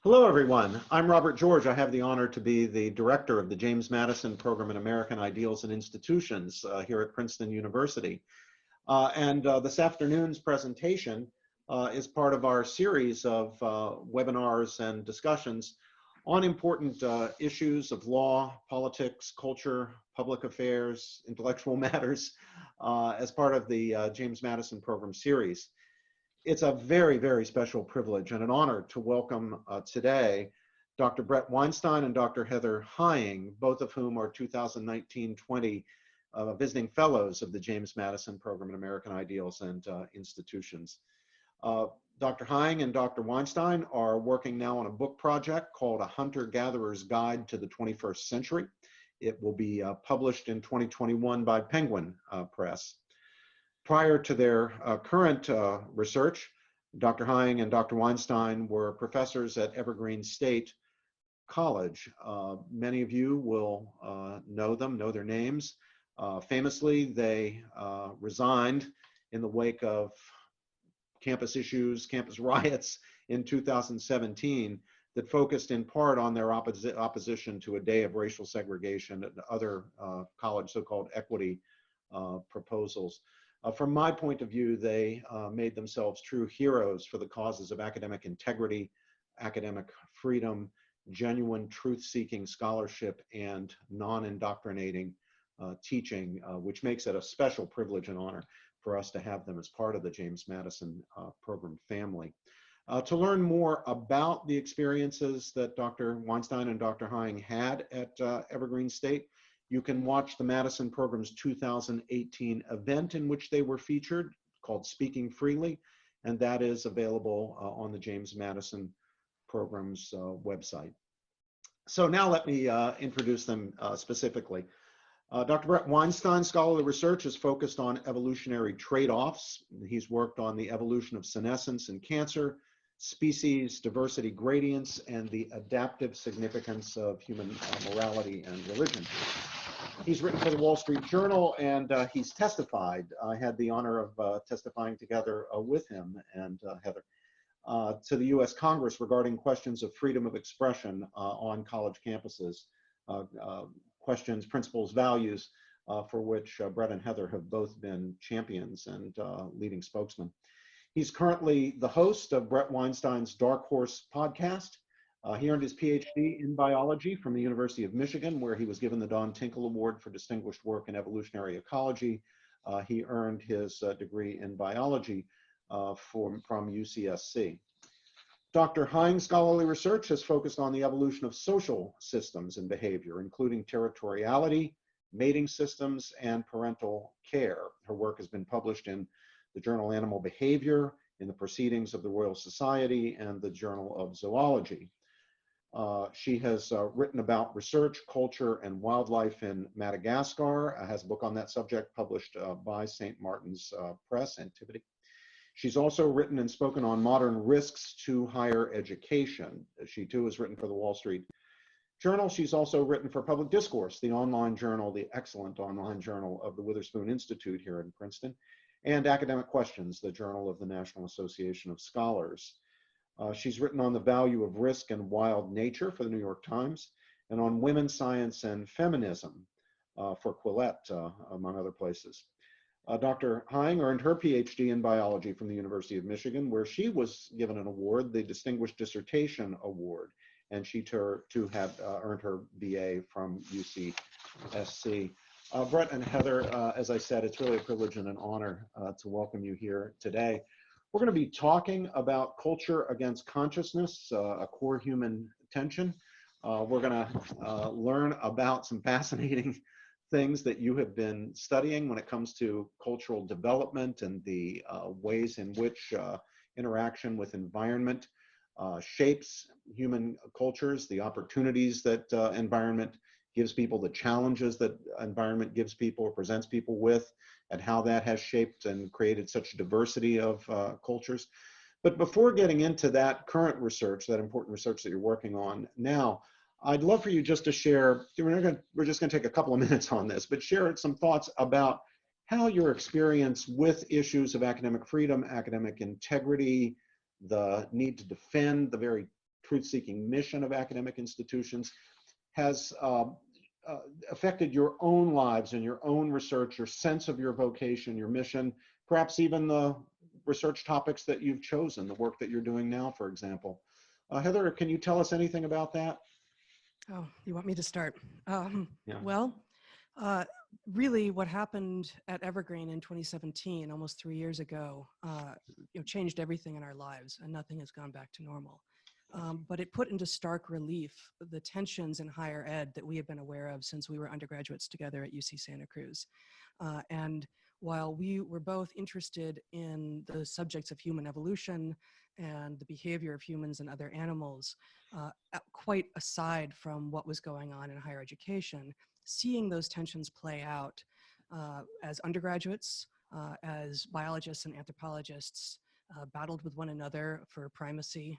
Hello, everyone. I'm Robert George. I have the honor to be the director of the James Madison Program in American Ideals and Institutions here at Princeton University. This afternoon's presentation is part of our series of webinars and discussions on important issues of law, politics, culture, public affairs, intellectual matters as part of the James Madison Program series. It's a very, very special privilege and an honor to welcome today Dr. Bret Weinstein and Dr. Heather Heying, both of whom are 2019-20 visiting fellows of the James Madison Program in American Ideals and Institutions. Dr. Heying and Dr. Weinstein are working now on a book project called A Hunter-Gatherer's Guide to the 21st Century. It will be published in 2021 by Penguin Press. Prior to their current research, Dr. Heying and Dr. Weinstein were professors at Evergreen State College. Many of you will know them, know their names. Famously, they resigned in the wake of campus issues, campus riots in 2017 that focused in part on their opposition to a day of racial segregation and other college so-called equity proposals. From my point of view, they made themselves true heroes for the causes of academic integrity, academic freedom, genuine truth-seeking scholarship, and non-indoctrinating teaching, which makes it a special privilege and honor for us to have them as part of the James Madison Program family. To learn more about the experiences that Dr. Weinstein and Dr. Heying had at Evergreen State, you can watch the Madison Program's 2018 event in which they were featured called Speaking Freely, and that is available on the James Madison Program's website. So now let me introduce them specifically. Dr. Bret Weinstein's scholarly research is focused on evolutionary trade-offs. He's worked on the evolution of senescence in cancer, species diversity gradients, and the adaptive significance of human morality and religion. He's written for the Wall Street Journal, and he's testified. I had the honor of testifying together with him and Heather to the U.S. Congress regarding questions of freedom of expression on college campuses, questions, principles, values for which Bret and Heather have both been champions and leading spokesmen. He's currently the host of Bret Weinstein's Dark Horse podcast. He earned his PhD in biology from the University of Michigan, where he was given the Don Tinkle Award for distinguished work in evolutionary ecology. He earned his degree in biology from UCSC. Dr. Heying's scholarly research has focused on the evolution of social systems and behavior, including territoriality, mating systems, and parental care. Her work has been published in the journal Animal Behavior, in the Proceedings of the Royal Society, and the Journal of Zoology. She has written about research, culture, and wildlife in Madagascar, has a book on that subject published by St. Martin's Press, Antiquity. She's also written and spoken on modern risks to higher education. She too has written for the Wall Street Journal. She's also written for Public Discourse, the online journal, the excellent online journal of the Witherspoon Institute here in Princeton, and Academic Questions, the journal of the National Association of Scholars. She's written on the value of risk and wild nature for the New York Times, and on women's science and feminism for Quillette, among other places. Dr. Heying earned her PhD in biology from the University of Michigan, where she was given an award, the Distinguished Dissertation Award, and she too had earned her BA from UCSC. Bret and Heather, as I said, it's really a privilege and an honor to welcome you here today. We're going to be talking about culture against consciousness, a core human tension. We're going to learn about some fascinating things that you have been studying when it comes to cultural development and the ways in which interaction with environment shapes human cultures, the opportunities that environment gives people, the challenges that environment gives people or presents people with, and how that has shaped and created such diversity of cultures. But before getting into that current research, that important research that you're working on now, I'd love for you just to share, we're just going to take a couple of minutes on this, but share some thoughts about how your experience with issues of academic freedom, academic integrity, the need to defend the very truth-seeking mission of academic institutions has affected your own lives and your own research, your sense of your vocation, your mission, perhaps even the research topics that you've chosen, the work that you're doing now, for example. Heather, can you tell us anything about that? Oh, you want me to start? Yeah. Well, really what happened at Evergreen in 2017, almost 3 years ago, changed everything in our lives, and nothing has gone back to normal. But it put into stark relief the tensions in higher ed that we have been aware of since we were undergraduates together at UC Santa Cruz. And while we were both interested in the subjects of human evolution and the behavior of humans and other animals, quite aside from what was going on in higher education, seeing those tensions play out as undergraduates, as biologists and anthropologists, battled with one another for primacy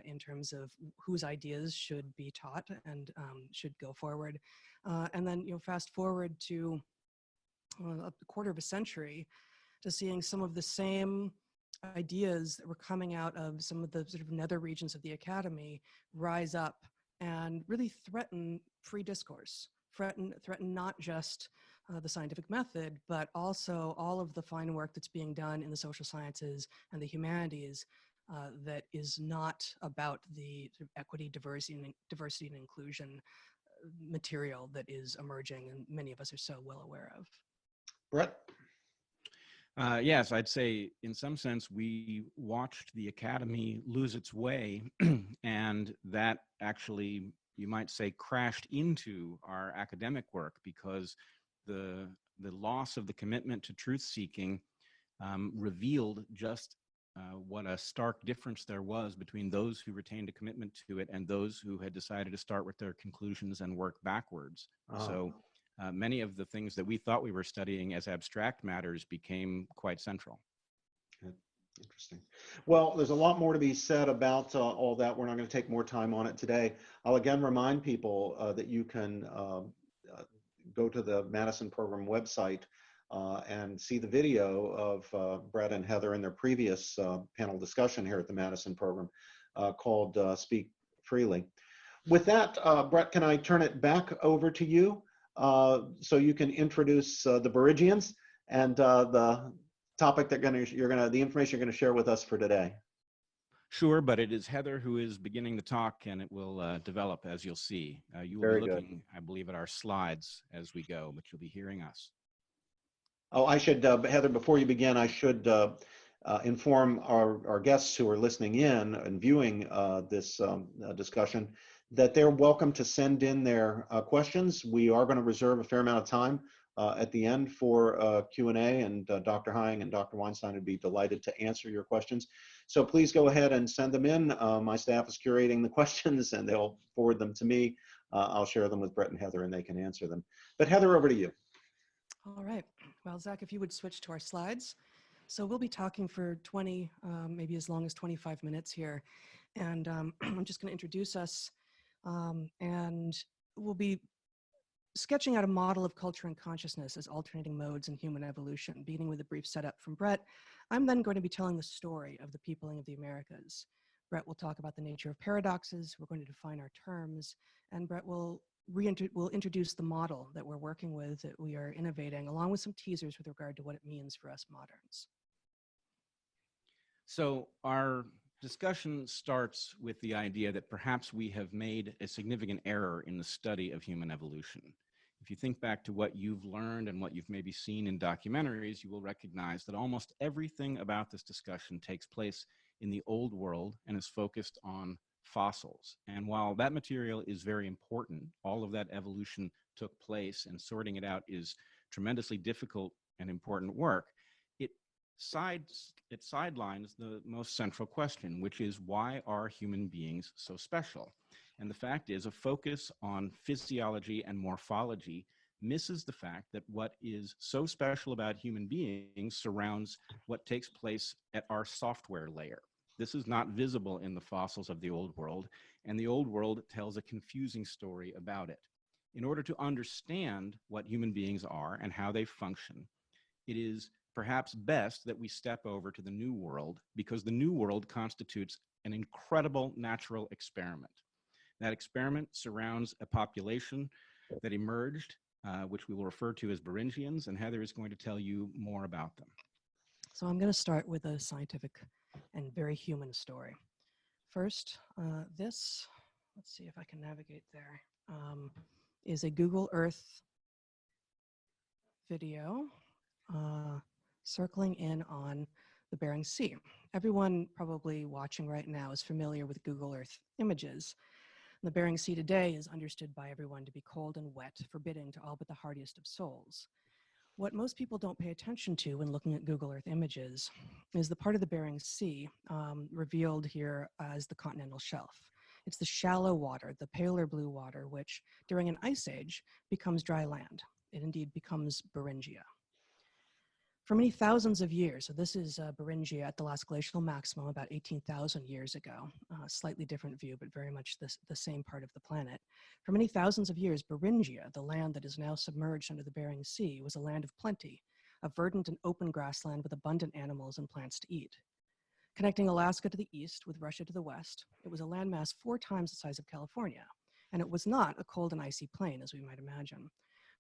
in terms of whose ideas should be taught and should go forward. And then, fast forward to a quarter of a century to seeing some of the same ideas that were coming out of some of the sort of nether regions of the academy rise up and really threaten free discourse, threaten not just the scientific method, but also all of the fine work that's being done in the social sciences and the humanities that is not about the sort of equity, diversity and inclusion material that is emerging and many of us are so well aware of. Brett? Yes, I'd say in some sense we watched the academy lose its way, and that actually, you might say, crashed into our academic work because the loss of the commitment to truth-seeking revealed just what a stark difference there was between those who retained a commitment to it and those who had decided to start with their conclusions and work backwards. So many of the things that we thought we were studying as abstract matters became quite central. Good. Interesting. Well, there's a lot more to be said about all that. We're not going to take more time on it today. I'll again remind people that you can go to the Madison program website and see the video of Brett and Heather in their previous panel discussion here at the Madison program called Speak Freely. With that, Brett, can I turn it back over to you so you can introduce the Berigians and the topic that the information you're going to share with us for today? Sure, but it is Heather who is beginning the talk, and it will develop as you'll see. You will Very be good. looking, I believe, at our slides as we go, but you'll be hearing us. Oh, I should, Heather, before you begin, I should inform our guests who are listening in and viewing this discussion that they're welcome to send in their questions. We are going to reserve a fair amount of time at the end for Q&A, and Dr. Heying and Dr. Weinstein would be delighted to answer your questions. So please go ahead and send them in. My staff is curating the questions, and they'll forward them to me. I'll share them with Brett and Heather, and they can answer them. But Heather, over to you. All right. Well, Zach, if you would switch to our slides. So we'll be talking for 20, maybe as long as 25 minutes here. And I'm just going to introduce us. And we'll be sketching out a model of culture and consciousness as alternating modes in human evolution, beginning with a brief setup from Brett. I'm then going to be telling the story of the peopling of the Americas. Brett will talk about the nature of paradoxes. We're going to define our terms. And Brett will introduce the model that we're working with, that we are innovating, along with some teasers with regard to what it means for us moderns. So our discussion starts with the idea that perhaps we have made a significant error in the study of human evolution. If you think back to what you've learned and what you've maybe seen in documentaries, you will recognize that almost everything about this discussion takes place in the old world and is focused on fossils. And while that material is very important, all of that evolution took place, and sorting it out is tremendously difficult and important work, it sidelines the most central question, which is, why are human beings so special? And the fact is, a focus on physiology and morphology misses the fact that what is so special about human beings surrounds what takes place at our software layer. This is not visible in the fossils of the old world, and the old world tells a confusing story about it. In order to understand what human beings are and how they function, it is perhaps best that we step over to the New World, because the New World constitutes an incredible natural experiment. That experiment surrounds a population that emerged, which we will refer to as Beringians, and Heather is going to tell you more about them. So I'm going to start with a scientific and very human story. First, let's see if I can navigate there, is a Google Earth video circling in on the Bering Sea. Everyone probably watching right now is familiar with Google Earth images. The Bering Sea today is understood by everyone to be cold and wet, forbidding to all but the hardiest of souls. What most people don't pay attention to when looking at Google Earth images is the part of the Bering Sea revealed here as the continental shelf. It's the shallow water, the paler blue water, which during an ice age becomes dry land. It indeed becomes Beringia. For many thousands of years, so this is Beringia at the last glacial maximum about 18,000 years ago, slightly different view, but very much the same part of the planet. For many thousands of years, Beringia, the land that is now submerged under the Bering Sea, was a land of plenty, a verdant and open grassland with abundant animals and plants to eat. Connecting Alaska to the east with Russia to the west, it was a landmass 4 times the size of California, and it was not a cold and icy plain, as we might imagine.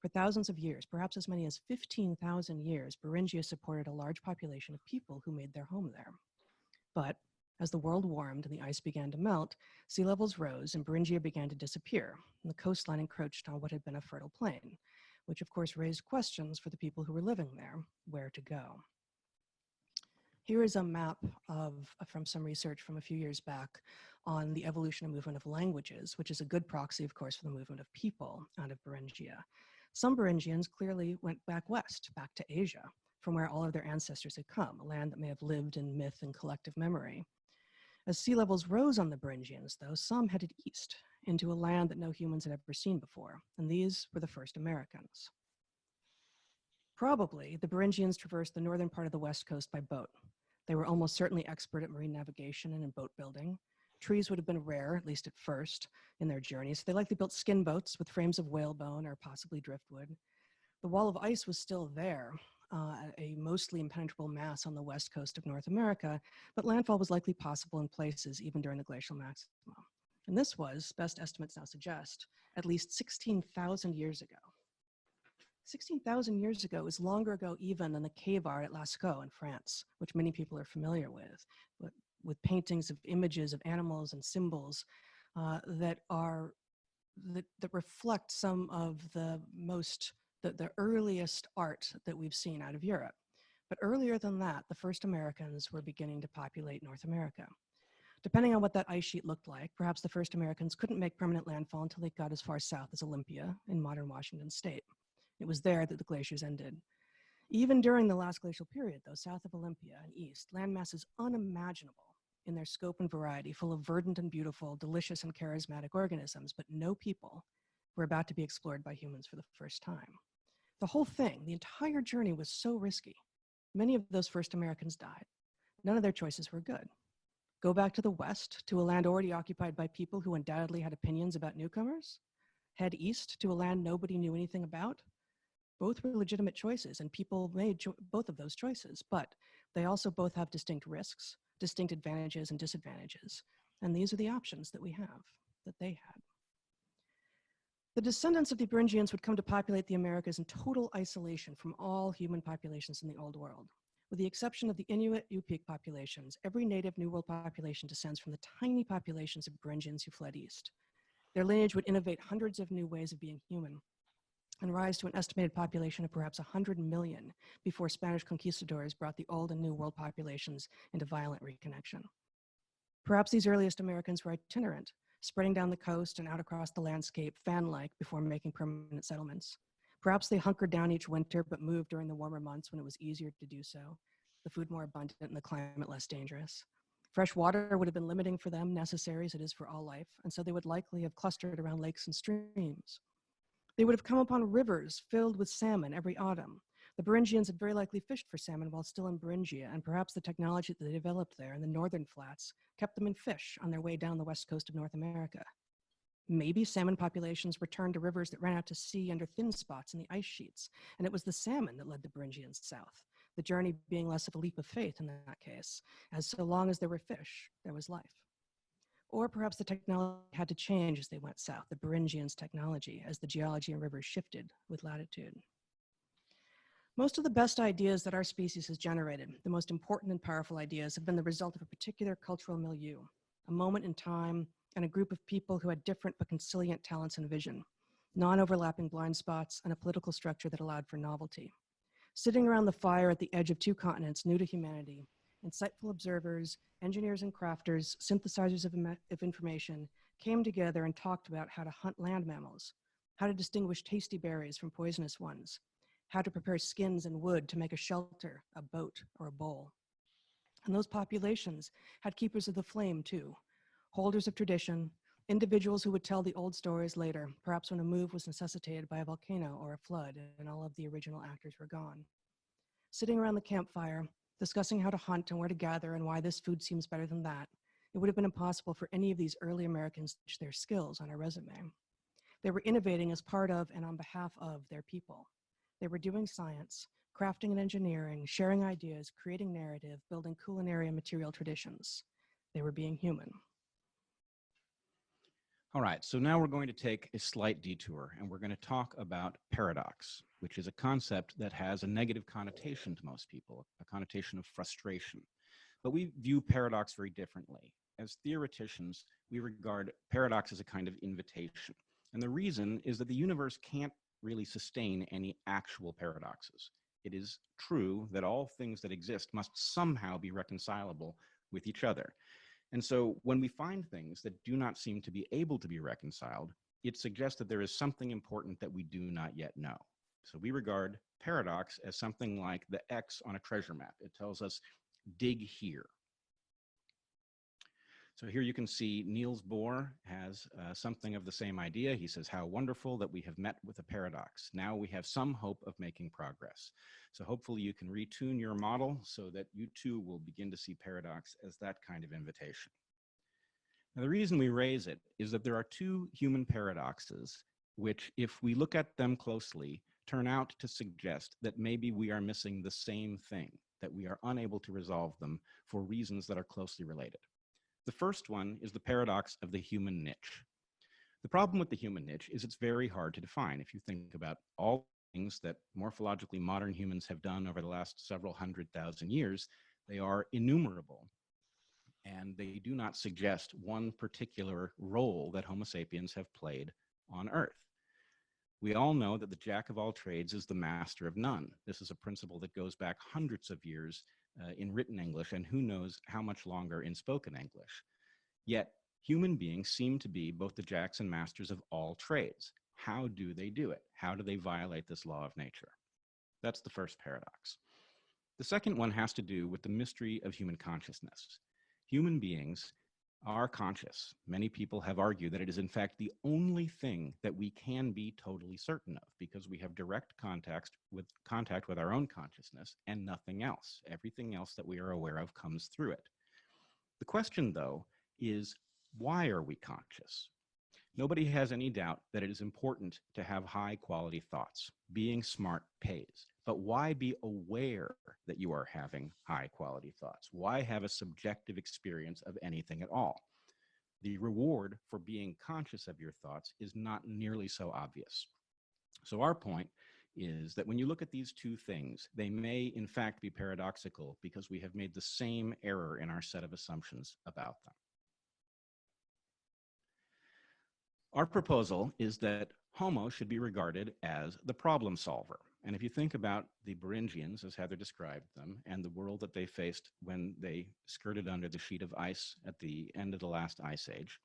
For thousands of years, perhaps as many as 15,000 years, Beringia supported a large population of people who made their home there. But as the world warmed and the ice began to melt, sea levels rose and Beringia began to disappear, and the coastline encroached on what had been a fertile plain, which of course raised questions for the people who were living there, where to go. Here is a map from some research from a few years back on the evolution and movement of languages, which is a good proxy, of course, for the movement of people out of Beringia. Some Beringians clearly went back west, back to Asia, from where all of their ancestors had come, a land that may have lived in myth and collective memory. As sea levels rose on the Beringians, though, some headed east into a land that no humans had ever seen before, and these were the first Americans. Probably, the Beringians traversed the northern part of the west coast by boat. They were almost certainly expert at marine navigation and in boat building. Trees would have been rare, at least at first, in their journeys. So they likely built skin boats with frames of whalebone or possibly driftwood. The wall of ice was still there, a mostly impenetrable mass on the west coast of North America, but landfall was likely possible in places even during the glacial maximum. And this was, best estimates now suggest, at least 16,000 years ago. 16,000 years ago is longer ago even than the cave art at Lascaux in France, which many people are familiar with paintings of images of animals and symbols that reflect some of the earliest art that we've seen out of Europe. But earlier than that, the first Americans were beginning to populate North America. Depending on what that ice sheet looked like, perhaps the first Americans couldn't make permanent landfall until they got as far south as Olympia in modern Washington state. It was there that the glaciers ended. Even during the last glacial period, though, south of Olympia and east, landmasses unimaginable in their scope and variety, full of verdant and beautiful, delicious and charismatic organisms, but no people, were about to be explored by humans for the first time. The whole thing, the entire journey was so risky. Many of those first Americans died. None of their choices were good. Go back to the west, to a land already occupied by people who undoubtedly had opinions about newcomers? Head east to a land nobody knew anything about? Both were legitimate choices, and people made both of those choices, but they also both have distinct risks, distinct advantages and disadvantages. And these are the options that we have, that they had. The descendants of the Beringians would come to populate the Americas in total isolation from all human populations in the Old World. With the exception of the Inuit Yupik populations, every native New World population descends from the tiny populations of Beringians who fled east. Their lineage would innovate hundreds of new ways of being human and rise to an estimated population of perhaps 100 million before Spanish conquistadors brought the Old and New World populations into violent reconnection. Perhaps these earliest Americans were itinerant, spreading down the coast and out across the landscape fan-like before making permanent settlements. Perhaps they hunkered down each winter but moved during the warmer months when it was easier to do so, the food more abundant and the climate less dangerous. Fresh water would have been limiting for them, necessary as it is for all life, and so they would likely have clustered around lakes and streams. They would have come upon rivers filled with salmon every autumn. The Beringians had very likely fished for salmon while still in Beringia, and perhaps the technology that they developed there in the northern flats kept them in fish on their way down the west coast of North America. Maybe salmon populations returned to rivers that ran out to sea under thin spots in the ice sheets, and it was the salmon that led the Beringians south. the journey being less of a leap of faith in that case, as so long as there were fish, there was life. Or perhaps the technology had to change as they went south, the Beringians' technology, as the geology and rivers shifted with latitude. Most of the best ideas that our species has generated, the most important and powerful ideas, have been the result of a particular cultural milieu, a moment in time, and a group of people who had different but conciliant talents and vision, non-overlapping blind spots, and a political structure that allowed for novelty. Sitting around the fire at the edge of two continents new to humanity, insightful observers, engineers and crafters, synthesizers of information, came together and talked about how to hunt land mammals, how to distinguish tasty berries from poisonous ones, how to prepare skins and wood to make a shelter, a boat, or a bowl. And those populations had keepers of the flame too, holders of tradition, individuals who would tell the old stories later, perhaps when a move was necessitated by a volcano or a flood and all of the original actors were gone. Sitting around the campfire, discussing how to hunt and where to gather and why this food seems better than that, it would have been impossible for any of these early Americans to teach their skills on a resume. They were innovating as part of and on behalf of their people. They were doing science, crafting and engineering, sharing ideas, creating narrative, building culinary and material traditions. They were being human. All right, so now we're going to take a slight detour and we're going to talk about paradox, which is a concept that has a negative connotation to most people, a connotation of frustration. But we view paradox very differently. As theoreticians, we regard paradox as a kind of invitation. And the reason is that the universe can't really sustain any actual paradoxes. It is true that all things that exist must somehow be reconcilable with each other. And so when we find things that do not seem to be able to be reconciled, it suggests that there is something important that we do not yet know. So we regard paradox as something like the X on a treasure map. It tells us, dig here. So here you can see Niels Bohr has something of the same idea. He says, how wonderful that we have met with a paradox. Now we have some hope of making progress. So hopefully you can retune your model so that you too will begin to see paradox as that kind of invitation. Now the reason we raise it is that there are two human paradoxes which, if we look at them closely, turn out to suggest that maybe we are missing the same thing, that we are unable to resolve them for reasons that are closely related. The first one is the paradox of the human niche. The problem with the human niche is it's very hard to define. If you think about all things that morphologically modern humans have done over the last several 100,000 years, they are innumerable. And they do not suggest one particular role that Homo sapiens have played on Earth. We all know that the jack of all trades is the master of none. This is a principle that goes back hundreds of years in written English, and who knows how much longer in spoken English. Yet human beings seem to be both the jacks and masters of all trades. How do they do it? How do they violate this law of nature? That's the first paradox. The second one has to do with the mystery of human consciousness. Human beings are conscious. Many people have argued that it is in fact the only thing that we can be totally certain of, because we have direct contact with our own consciousness and nothing else. Everything else that we are aware of comes through it. The question, though, is why are we conscious? Nobody has any doubt that it is important to have high quality thoughts. Being smart pays. But why be aware that you are having high quality thoughts? Why have a subjective experience of anything at all? The reward for being conscious of your thoughts is not nearly so obvious. So our point is that when you look at these two things, they may in fact be paradoxical because we have made the same error in our set of assumptions about them. Our proposal is that Homo should be regarded as the problem solver. And if you think about the Beringians, as Heather described them, and the world that they faced when they skirted under the sheet of ice at the end of the last ice age,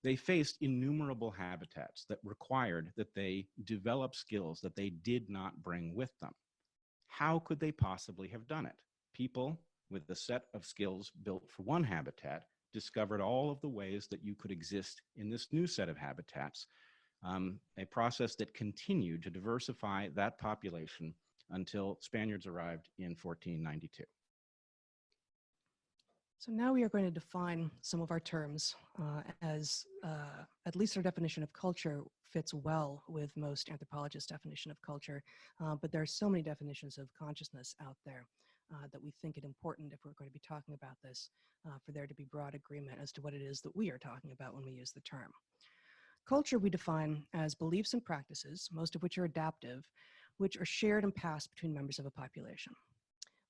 they faced innumerable habitats that required that they develop skills that they did not bring with them. How could they possibly have done it? People with a set of skills built for one habitat discovered all of the ways that you could exist in this new set of habitats, a process that continued to diversify that population until Spaniards arrived in 1492. So now we are going to define some of our terms as at least our definition of culture fits well with most anthropologists' definition of culture, but there are so many definitions of consciousness out there that we think it important, if we're going to be talking about this, for there to be broad agreement as to what it is that we are talking about when we use the term. Culture we define as beliefs and practices, most of which are adaptive, which are shared and passed between members of a population.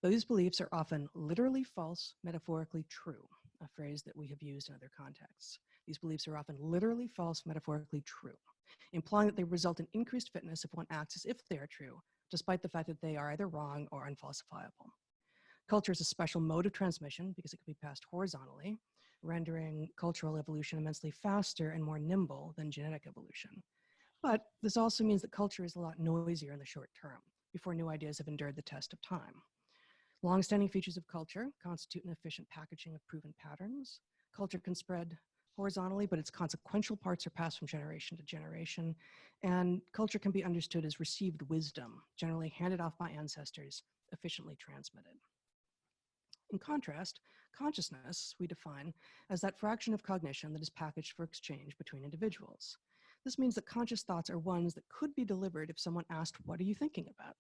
Those beliefs are often literally false, metaphorically true, a phrase that we have used in other contexts. These beliefs are often literally false, metaphorically true, implying that they result in increased fitness if one acts as if they are true, despite the fact that they are either wrong or unfalsifiable. Culture is a special mode of transmission because it can be passed horizontally, rendering cultural evolution immensely faster and more nimble than genetic evolution. But this also means that culture is a lot noisier in the short term, before new ideas have endured the test of time. Long-standing features of culture constitute an efficient packaging of proven patterns. Culture can spread horizontally, but its consequential parts are passed from generation to generation. And culture can be understood as received wisdom, generally handed off by ancestors, efficiently transmitted. In contrast, consciousness we define as that fraction of cognition that is packaged for exchange between individuals. This means that conscious thoughts are ones that could be delivered if someone asked, "What are you thinking about?"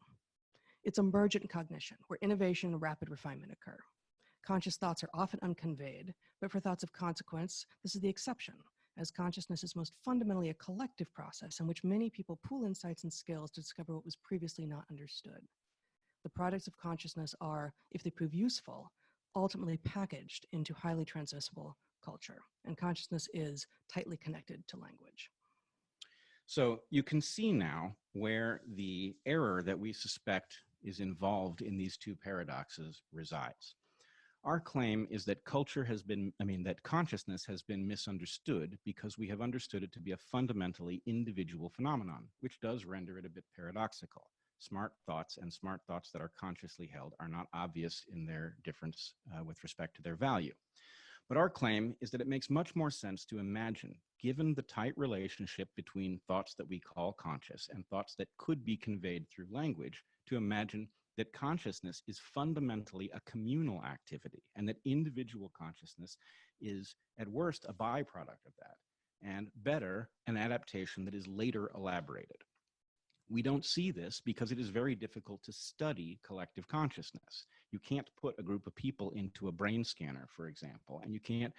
It's emergent cognition, where innovation and rapid refinement occur. Conscious thoughts are often unconveyed, but for thoughts of consequence, this is the exception, as consciousness is most fundamentally a collective process in which many people pool insights and skills to discover what was previously not understood. The products of consciousness are, if they prove useful, ultimately packaged into highly transmissible culture, and consciousness is tightly connected to language. So you can see now where the error that we suspect is involved in these two paradoxes resides. Our claim is that that consciousness has been misunderstood because we have understood it to be a fundamentally individual phenomenon, which does render it a bit paradoxical. Smart thoughts and smart thoughts that are consciously held are not obvious in their difference with respect to their value. But our claim is that it makes much more sense to imagine, given the tight relationship between thoughts that we call conscious and thoughts that could be conveyed through language, to imagine that consciousness is fundamentally a communal activity and that individual consciousness is, at worst, a byproduct of that, and better, an adaptation that is later elaborated. We don't see this because it is very difficult to study collective consciousness. You can't put a group of people into a brain scanner, for example, and you can't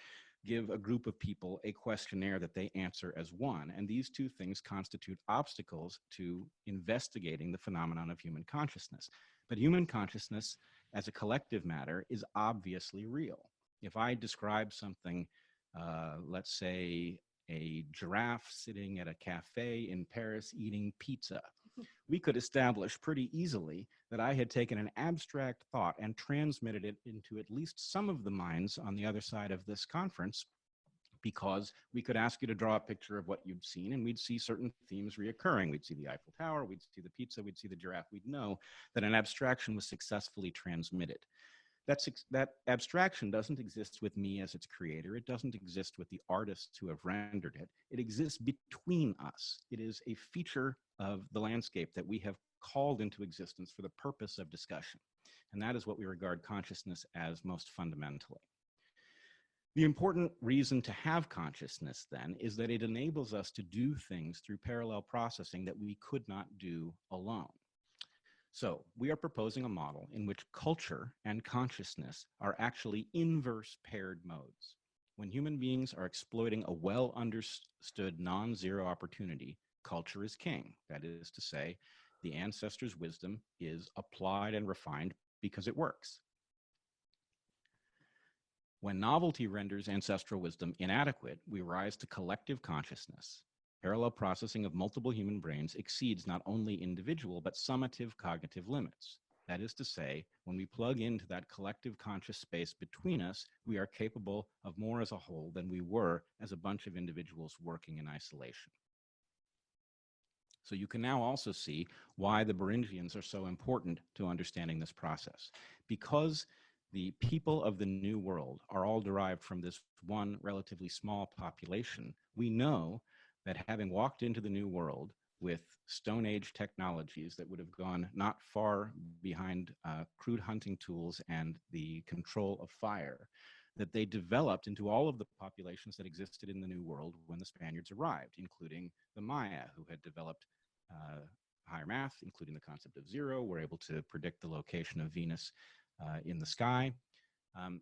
give a group of people a questionnaire that they answer as one. And these two things constitute obstacles to investigating the phenomenon of human consciousness. But human consciousness as a collective matter is obviously real. If I describe something, let's say a giraffe sitting at a cafe in Paris eating pizza, we could establish pretty easily that I had taken an abstract thought and transmitted it into at least some of the minds on the other side of this conference, because we could ask you to draw a picture of what you'd seen and we'd see certain themes reoccurring. We'd see the Eiffel Tower, we'd see the pizza, we'd see the giraffe. We'd know that an abstraction was successfully transmitted. That abstraction doesn't exist with me as its creator. It doesn't exist with the artists who have rendered it. It exists between us. It is a feature of the landscape that we have called into existence for the purpose of discussion. And that is what we regard consciousness as most fundamentally. The important reason to have consciousness, then, is that it enables us to do things through parallel processing that we could not do alone. So we are proposing a model in which culture and consciousness are actually inverse paired modes. When human beings are exploiting a well understood non-zero opportunity, culture is king. That is to say, the ancestors' wisdom is applied and refined because it works. When novelty renders ancestral wisdom inadequate, we rise to collective consciousness. Parallel processing of multiple human brains exceeds not only individual, but summative cognitive limits. That is to say, when we plug into that collective conscious space between us, we are capable of more as a whole than we were as a bunch of individuals working in isolation. So you can now also see why the Beringians are so important to understanding this process. Because the people of the New World are all derived from this one relatively small population, we know that having walked into the New World with Stone Age technologies that would have gone not far behind crude hunting tools and the control of fire, that they developed into all of the populations that existed in the New World when the Spaniards arrived, including the Maya, who had developed higher math, including the concept of zero, were able to predict the location of Venus in the sky.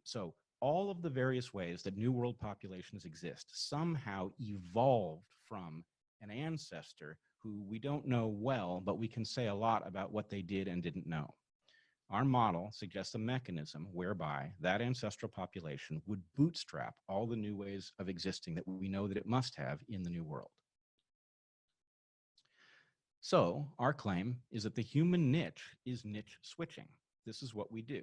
So all of the various ways that New World populations exist somehow evolved from an ancestor who we don't know well, but we can say a lot about what they did and didn't know. Our model suggests a mechanism whereby that ancestral population would bootstrap all the new ways of existing that we know that it must have in the New World. So our claim is that the human niche is niche switching. This is what we do.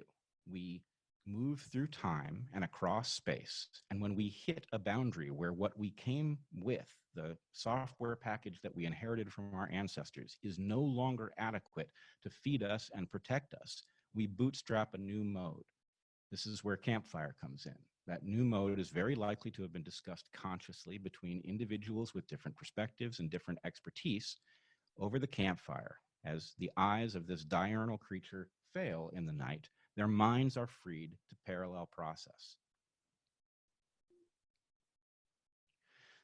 We move through time and across space. And when we hit a boundary where what we came with, the software package that we inherited from our ancestors, is no longer adequate to feed us and protect us, we bootstrap a new mode. This is where campfire comes in. That new mode is very likely to have been discussed consciously between individuals with different perspectives and different expertise over the campfire. As the eyes of this diurnal creature fail in the night, their minds are freed to parallel process.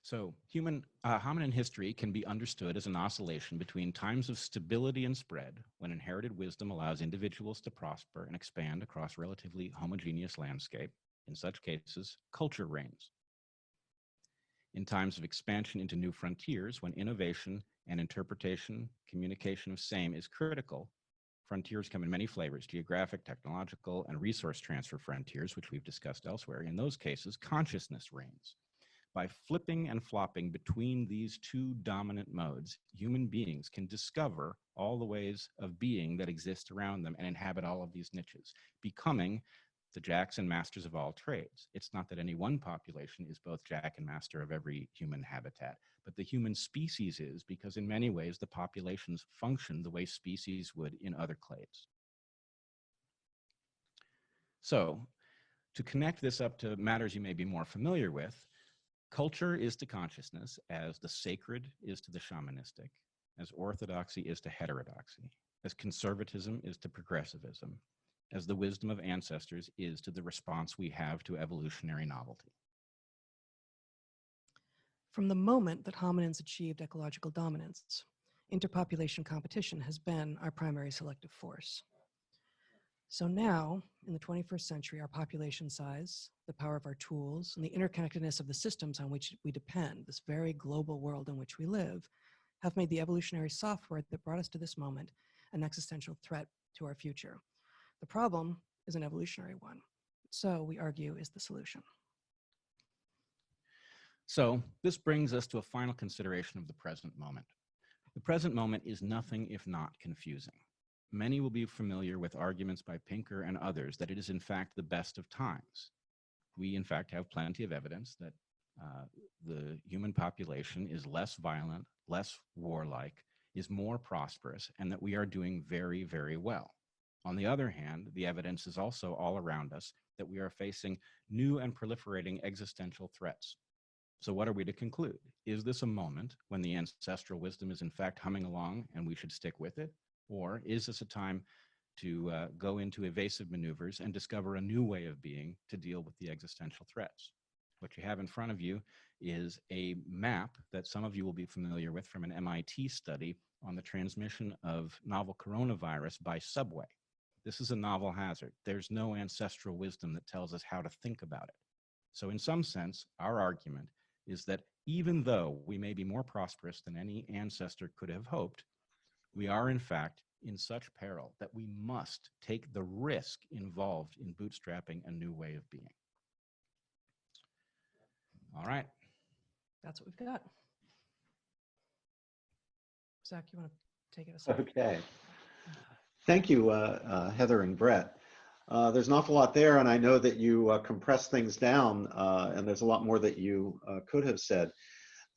So hominin history can be understood as an oscillation between times of stability and spread, when inherited wisdom allows individuals to prosper and expand across relatively homogeneous landscape. In such cases, culture reigns. In times of expansion into new frontiers, when innovation and interpretation, communication of same is critical, frontiers come in many flavors: geographic, technological, and resource transfer frontiers, which we've discussed elsewhere. In those cases, consciousness reigns. By flipping and flopping between these two dominant modes, human beings can discover all the ways of being that exist around them and inhabit all of these niches, becoming the jacks and masters of all trades. It's not that any one population is both jack and master of every human habitat, but the human species is, because in many ways the populations function the way species would in other clades. So, to connect this up to matters you may be more familiar with, culture is to consciousness as the sacred is to the shamanistic, as orthodoxy is to heterodoxy, as conservatism is to progressivism, as the wisdom of ancestors is to the response we have to evolutionary novelty. From the moment that hominins achieved ecological dominance, interpopulation competition has been our primary selective force. So now, in the 21st century, our population size, the power of our tools, and the interconnectedness of the systems on which we depend, this very global world in which we live, have made the evolutionary software that brought us to this moment an existential threat to our future. The problem is an evolutionary one. So we argue is the solution. So this brings us to a final consideration of the present moment. The present moment is nothing if not confusing. Many will be familiar with arguments by Pinker and others that it is in fact the best of times. We in fact have plenty of evidence that the human population is less violent, less warlike, is more prosperous, and that we are doing very, very well. On the other hand, the evidence is also all around us that we are facing new and proliferating existential threats. So what are we to conclude? Is this a moment when the ancestral wisdom is in fact humming along and we should stick with it? Or is this a time to go into evasive maneuvers and discover a new way of being to deal with the existential threats? What you have in front of you is a map that some of you will be familiar with from an MIT study on the transmission of novel coronavirus by subway. This is a novel hazard. There's no ancestral wisdom that tells us how to think about it. So in some sense, our argument is that even though we may be more prosperous than any ancestor could have hoped, we are in fact in such peril that we must take the risk involved in bootstrapping a new way of being. All right. That's what we've got. Zach, you want to take it aside? Okay. Thank you, Heather and Brett. There's an awful lot there, and I know that you compressed things down, and there's a lot more that you could have said.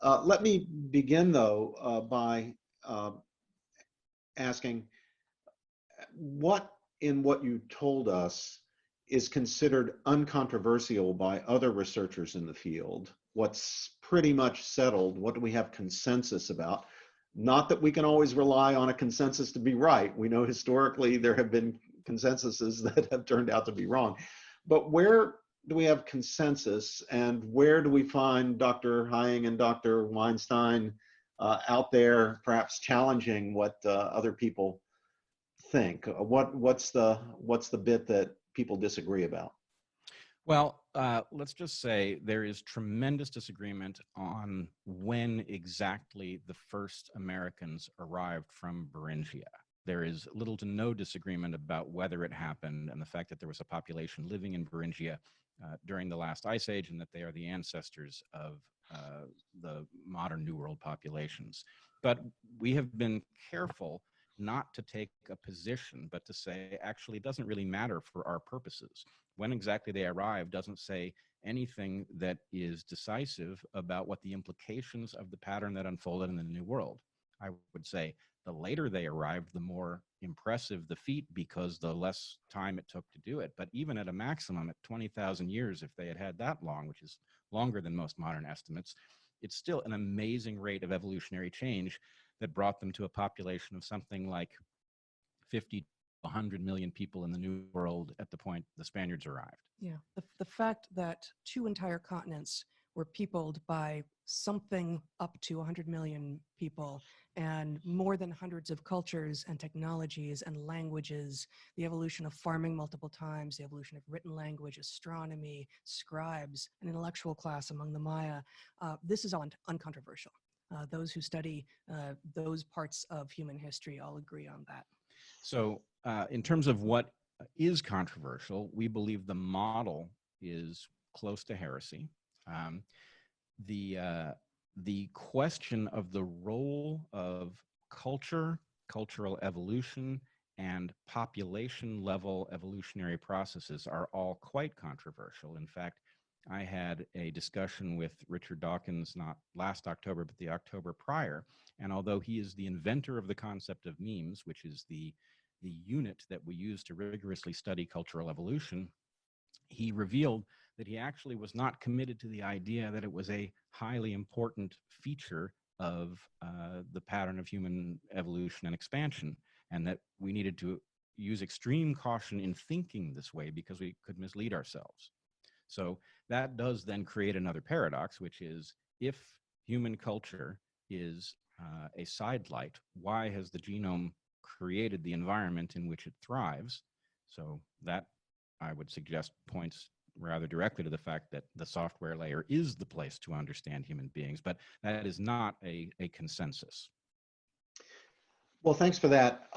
Let me begin, though, by asking what in what you told us is considered uncontroversial by other researchers in the field? What's pretty much settled? What do we have consensus about? Not that we can always rely on a consensus to be right. We know historically there have been consensuses that have turned out to be wrong. But where do we have consensus, and where do we find Dr. Heying and Dr. Weinstein out there, perhaps challenging what other people think? What's the bit that people disagree about? Well, let's just say there is tremendous disagreement on when exactly the first Americans arrived from Beringia. There is little to no disagreement about whether it happened and the fact that there was a population living in Beringia during the last ice age, and that they are the ancestors of the modern New World populations. But we have been careful not to take a position, but to say, actually, it doesn't really matter for our purposes. When exactly they arrived doesn't say anything that is decisive about what the implications of the pattern that unfolded in the New World. I would say the later they arrived, the more impressive the feat, because the less time it took to do it. But even at a maximum, at 20,000 years, if they had had that long, which is longer than most modern estimates, it's still an amazing rate of evolutionary change that brought them to a population of something like 50 to 100 million people in the New World at the point the Spaniards arrived. Yeah, the fact that two entire continents were peopled by something up to 100 million people, and more than hundreds of cultures and technologies and languages, the evolution of farming multiple times, the evolution of written language, astronomy, scribes, an intellectual class among the Maya, this is uncontroversial. Those who study those parts of human history all agree on that. So in terms of what is controversial, we believe the model is close to heresy. The question of the role of culture, cultural evolution, and population level evolutionary processes are all quite controversial. In fact, I had a discussion with Richard Dawkins, not last October, but the October prior. And although he is the inventor of the concept of memes, which is the unit that we use to rigorously study cultural evolution, he revealed that he actually was not committed to the idea that it was a highly important feature of the pattern of human evolution and expansion, and that we needed to use extreme caution in thinking this way because we could mislead ourselves. So that does then create another paradox, which is, if human culture is a sidelight, why has the genome created the environment in which it thrives? So that, I would suggest, points rather directly to the fact that the software layer is the place to understand human beings, but that is not a consensus. Well, thanks for that.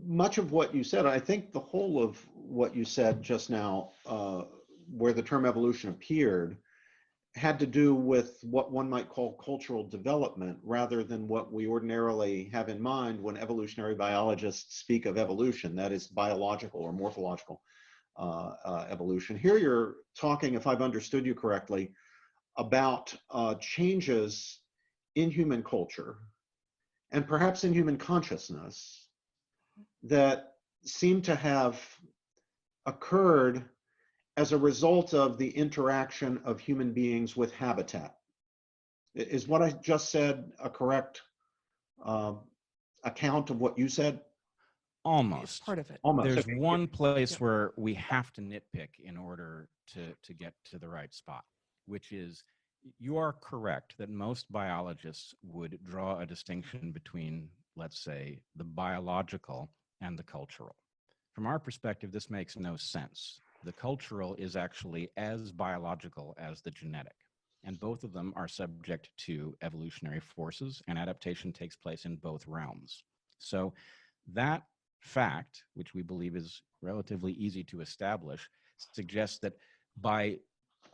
Much of what you said, I think the whole of what you said just now, where the term evolution appeared, had to do with what one might call cultural development, rather than what we ordinarily have in mind when evolutionary biologists speak of evolution, that is biological or morphological evolution. Here you're talking, if I've understood you correctly, about changes in human culture and perhaps in human consciousness that seem to have occurred as a result of the interaction of human beings with habitat. Is what I just said a correct account of what you said? Almost. It's part of it. Almost. There's Okay. one place where we have to nitpick in order to get to the right spot, which is, you are correct that most biologists would draw a distinction between, let's say, the biological and the cultural. From our perspective, this makes no sense. The cultural is actually as biological as the genetic, and both of them are subject to evolutionary forces, and adaptation takes place in both realms. So that fact, which we believe is relatively easy to establish, suggests that by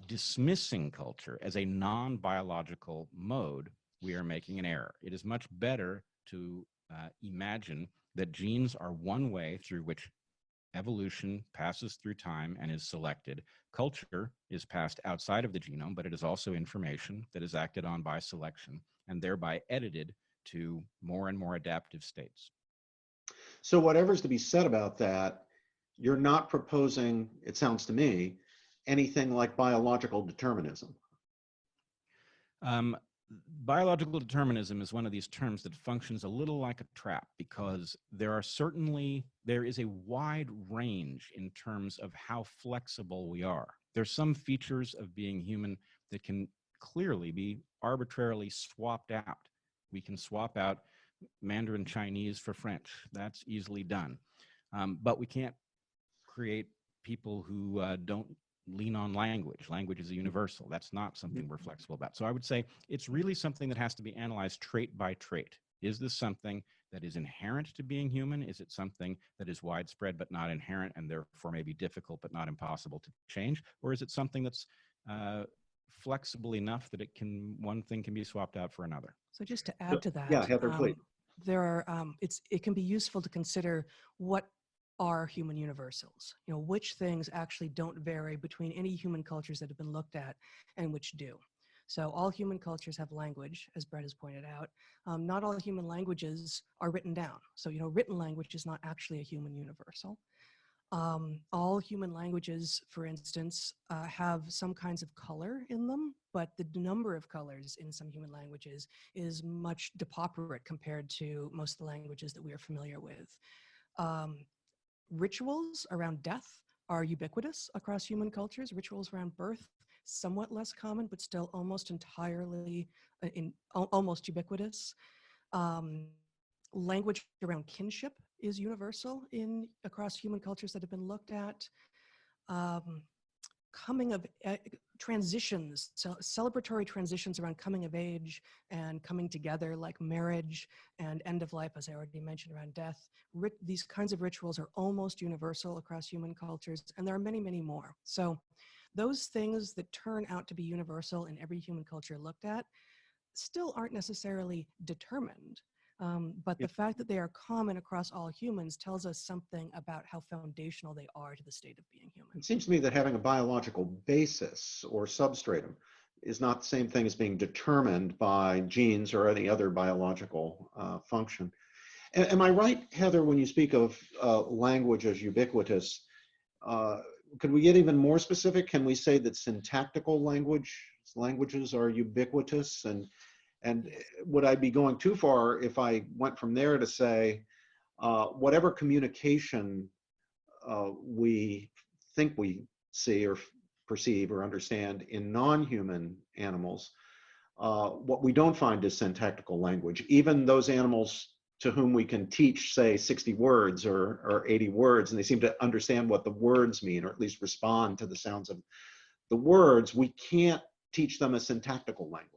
dismissing culture as a non-biological mode, we are making an error. It is much better to imagine that genes are one way through which evolution passes through time and is selected. Culture is passed outside of the genome, but it is also information that is acted on by selection and thereby edited to more and more adaptive states. So whatever's to be said about that, you're not proposing, it sounds to me, anything like biological determinism. biological determinism is one of these terms that functions a little like a trap, because there is a wide range in terms of how flexible we are. There's some features of being human that can clearly be arbitrarily swapped out. We can swap out Mandarin Chinese for French. That's easily done. But we can't create people who don't lean on language. Language is a universal. That's not something we're flexible about. So I would say it's really something that has to be analyzed trait by trait. Is this something that is inherent to being human? Is it something that is widespread but not inherent, and therefore maybe difficult but not impossible to change? Or is it something that's flexible enough that one thing can be swapped out for another? So just to add to that, Yeah, Heather, please. there are it can be useful to consider what are human universals. You know, which things actually don't vary between any human cultures that have been looked at and which do. So all human cultures have language, as Bret has pointed out. Not all human languages are written down. So, you know, written language is not actually a human universal. All human languages, for instance, have some kinds of color in them, but the number of colors in some human languages is much depauperate compared to most of the languages that we are familiar with. Rituals around death are ubiquitous across human cultures. Rituals around birth, somewhat less common, but still almost entirely, almost ubiquitous. Language around kinship is universal across human cultures that have been looked at. Coming of transitions, so celebratory transitions around coming of age and coming together, like marriage and end of life, as I already mentioned, around death. These kinds of rituals are almost universal across human cultures, and there are many, many more. So those things that turn out to be universal in every human culture looked at still aren't necessarily determined. But the fact that they are common across all humans tells us something about how foundational they are to the state of being human. It seems to me that having a biological basis or substratum is not the same thing as being determined by genes or any other biological function. Am I right, Heather, when you speak of language as ubiquitous? Could we get even more specific? Can we say that syntactical languages are ubiquitous? And would I be going too far if I went from there to say whatever communication we think we see or perceive or understand in non-human animals, what we don't find is syntactical language. Even those animals to whom we can teach, say, 60 words or 80 words, and they seem to understand what the words mean, or at least respond to the sounds of the words, we can't teach them a syntactical language.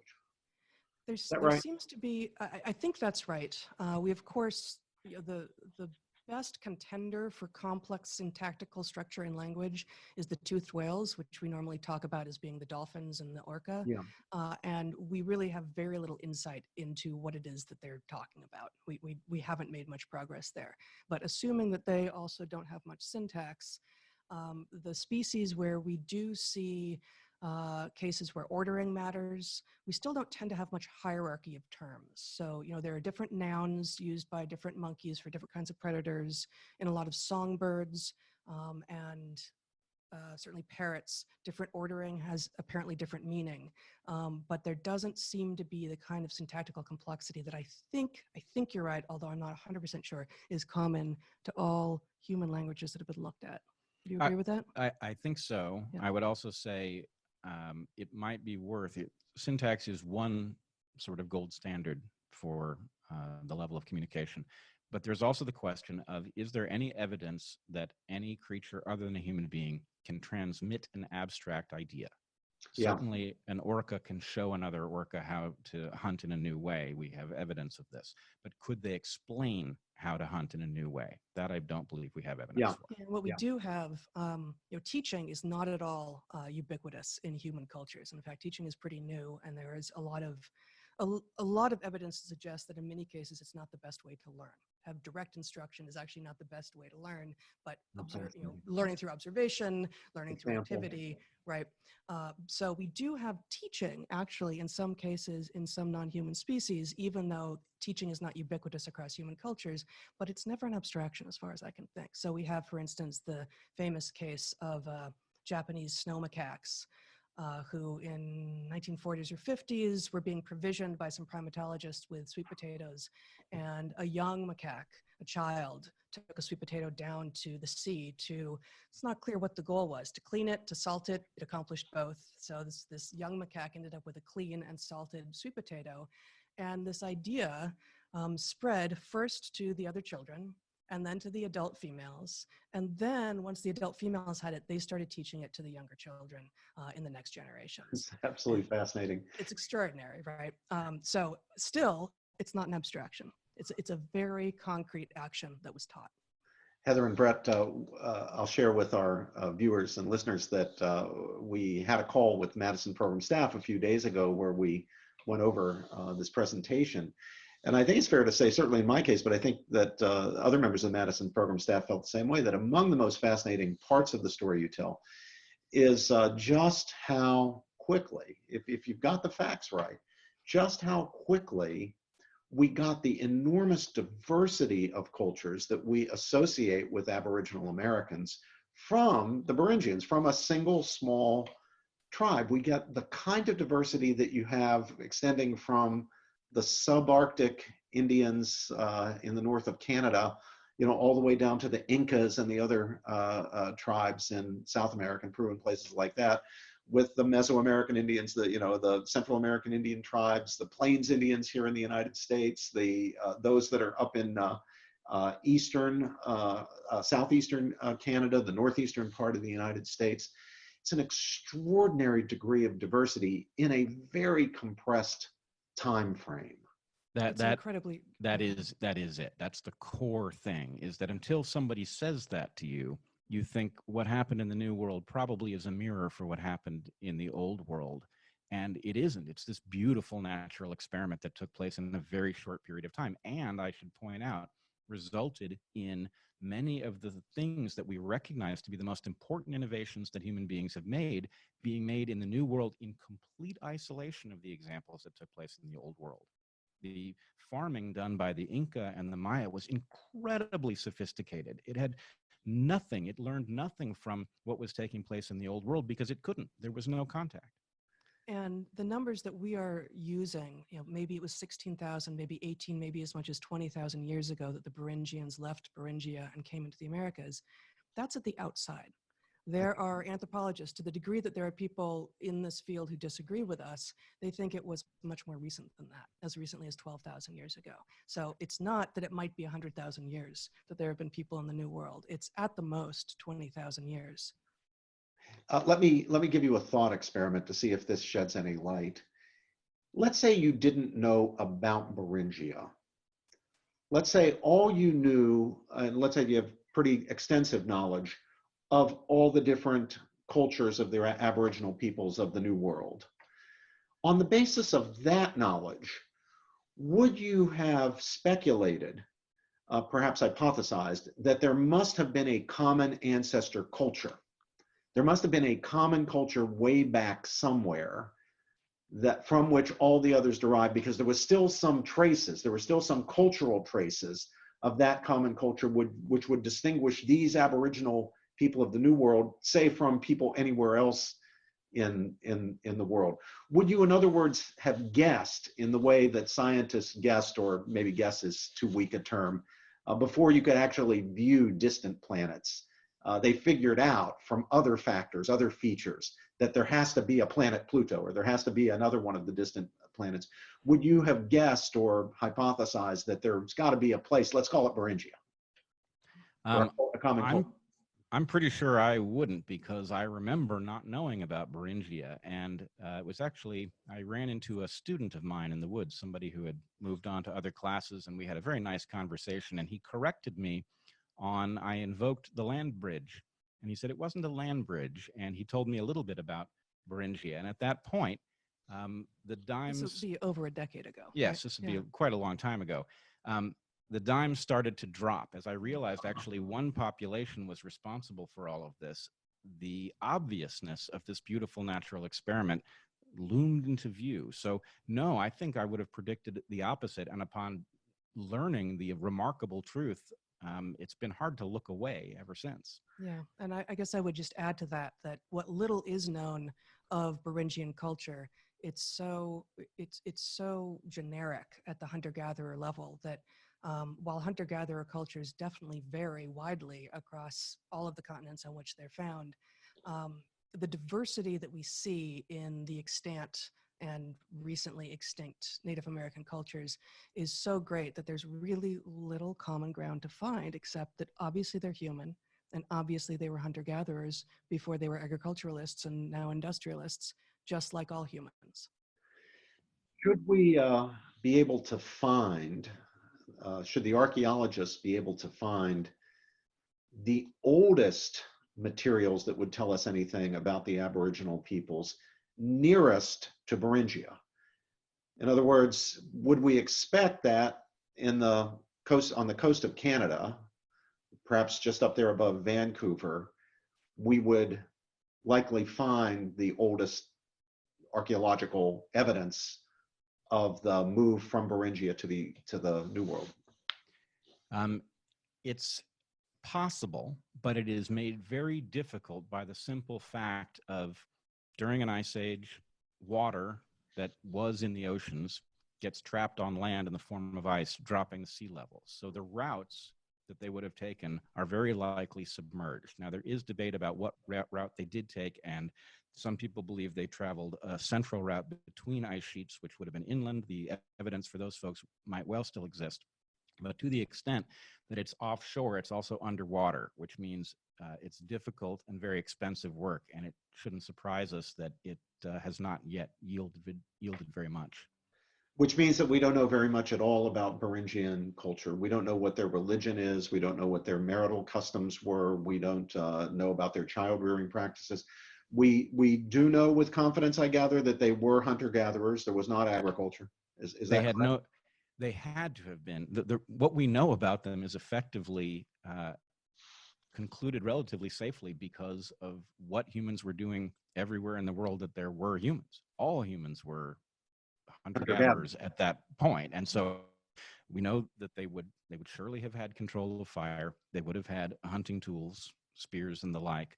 There seems to be, I think that's right. We, of course, you know, the best contender for complex syntactical structure in language is the toothed whales, which we normally talk about as being the dolphins and the orca. Yeah. And we really have very little insight into what it is that they're talking about. We haven't made much progress there. But assuming that they also don't have much syntax, the species where we do see cases where ordering matters, we still don't tend to have much hierarchy of terms. So, you know, there are different nouns used by different monkeys for different kinds of predators. In a lot of songbirds and certainly parrots, different ordering has apparently different meaning. But there doesn't seem to be the kind of syntactical complexity that I think you're right, although I'm not 100% sure, is common to all human languages that have been looked at. Do you agree with that? I think so. Yeah. I would also say it might be worth it. Syntax is one sort of gold standard for the level of communication. But there's also the question of, is there any evidence that any creature other than a human being can transmit an abstract idea? Yeah. Certainly an orca can show another orca how to hunt in a new way. We have evidence of this. But could they explain how to hunt in a new way? That I don't believe we have evidence for. And what we do have, you know, teaching is not at all ubiquitous in human cultures. And in fact, teaching is pretty new, and there is a lot of evidence to suggest that in many cases it's not the best way to learn. Have direct instruction is actually not the best way to learn, but learning through observation, learning through activity, right? So we do have teaching actually in some cases in some non-human species, even though teaching is not ubiquitous across human cultures, but it's never an abstraction as far as I can think. So we have, for instance, the famous case of Japanese snow macaques who in 1940s or 50s were being provisioned by some primatologists with sweet potatoes. And a young macaque, a child, took a sweet potato down to the sea to, it's not clear what the goal was, to clean it, to salt it. It accomplished both. So this young macaque ended up with a clean and salted sweet potato. And this idea spread first to the other children, and then to the adult females. And then once the adult females had it, they started teaching it to the younger children in the next generations. It's absolutely fascinating. It's extraordinary, right? So still, it's not an abstraction. It's a very concrete action that was taught. Heather and Brett, I'll share with our viewers and listeners that we had a call with Madison program staff a few days ago where we went over this presentation. And I think it's fair to say, certainly in my case, but I think that other members of the Madison program staff felt the same way, that among the most fascinating parts of the story you tell is just how quickly, if you've got the facts right, just how quickly we got the enormous diversity of cultures that we associate with Aboriginal Americans from the Beringians, from a single small tribe. We get the kind of diversity that you have extending from the subarctic Indians in the north of Canada, you know, all the way down to the Incas and the other tribes in South America and Peru and places like that, with the Mesoamerican Indians, the Central American Indian tribes, the Plains Indians here in the United States, those that are up in southeastern Canada, the northeastern part of the United States. It's an extraordinary degree of diversity in a very compressed time frame. That is it. That's the core thing, is that until somebody says that to you, you think what happened in the New World probably is a mirror for what happened in the Old World. And it isn't. It's this beautiful natural experiment that took place in a very short period of time. And I should point out, resulted in many of the things that we recognize to be the most important innovations that human beings have made, being made in the New World in complete isolation of the examples that took place in the Old World. The farming done by the Inca and the Maya was incredibly sophisticated. It had nothing, it learned nothing from what was taking place in the Old World because it couldn't. There was no contact. And the numbers that we are using, you know, maybe it was 16,000, maybe 18, maybe as much as 20,000 years ago that the Beringians left Beringia and came into the Americas, that's at the outside. There are anthropologists, to the degree that there are people in this field who disagree with us, they think it was much more recent than that, as recently as 12,000 years ago. So it's not that it might be 100,000 years that there have been people in the New World. It's at the most 20,000 years. Let me give you a thought experiment to see if this sheds any light. Let's say you didn't know about Beringia. Let's say all you knew, and let's say you have pretty extensive knowledge of all the different cultures of the Aboriginal peoples of the New World. On the basis of that knowledge, would you have speculated, perhaps hypothesized, that there must have been a common ancestor culture? There must have been a common culture way back somewhere that from which all the others derived, because there was still some traces, there were still some cultural traces of that common culture which would distinguish these Aboriginal people of the New World, say, from people anywhere else in the world. Would you, in other words, have guessed in the way that scientists guessed, or maybe guess is too weak a term, before you could actually view distant planets? They figured out from other factors, other features, that there has to be a planet Pluto, or there has to be another one of the distant planets. Would you have guessed or hypothesized that there's got to be a place, let's call it Beringia, a common culture? I'm pretty sure I wouldn't, because I remember not knowing about Beringia. And it was actually, I ran into a student of mine in the woods, somebody who had moved on to other classes, and we had a very nice conversation, and he corrected me on, I invoked the land bridge. And he said it wasn't a land bridge, and he told me a little bit about Beringia. And at that point, the dimes... This would be over a decade ago. Yes, right? this would be quite a long time ago. The dimes started to drop as I realized actually one population was responsible for all of this. The obviousness of this beautiful natural experiment loomed into view. So no, I think I would have predicted the opposite. And upon learning the remarkable truth it's been hard to look away ever since. Yeah, and I guess I would just add to that that what little is known of Beringian culture, it's so generic at the hunter-gatherer level that while hunter-gatherer cultures definitely vary widely across all of the continents on which they're found, the diversity that we see in the extant and recently extinct Native American cultures is so great that there's really little common ground to find, except that obviously they're human, and obviously they were hunter-gatherers before they were agriculturalists and now industrialists, just like all humans. Should we be able to find, should the archaeologists be able to find the oldest materials that would tell us anything about the Aboriginal peoples nearest to Beringia? In other words, would we expect that on the coast of Canada, perhaps just up there above Vancouver, we would likely find the oldest archaeological evidence of the move from Beringia to the New World? It's possible, but it is made very difficult by the simple fact of, during an ice age, water that was in the oceans gets trapped on land in the form of ice, dropping the sea level. So the routes that they would have taken are very likely submerged. Now, there is debate about what route they did take, and some people believe they traveled a central route between ice sheets, which would have been inland. The evidence for those folks might well still exist. But to the extent that it's offshore, it's also underwater, which means it's difficult and very expensive work. And it shouldn't surprise us that it has not yet yielded very much. Which means that we don't know very much at all about Beringian culture. We don't know what their religion is. We don't know what their marital customs were. We don't know about their child rearing practices. We do know with confidence, I gather, that they were hunter-gatherers. There was not agriculture. Is They that had correct? they had to have been. What we know about them is effectively concluded relatively safely because of what humans were doing everywhere in the world that there were humans. All humans were hunter-gatherers at that point. And so we know that they would surely have had control of fire. They would have had hunting tools, spears and the like.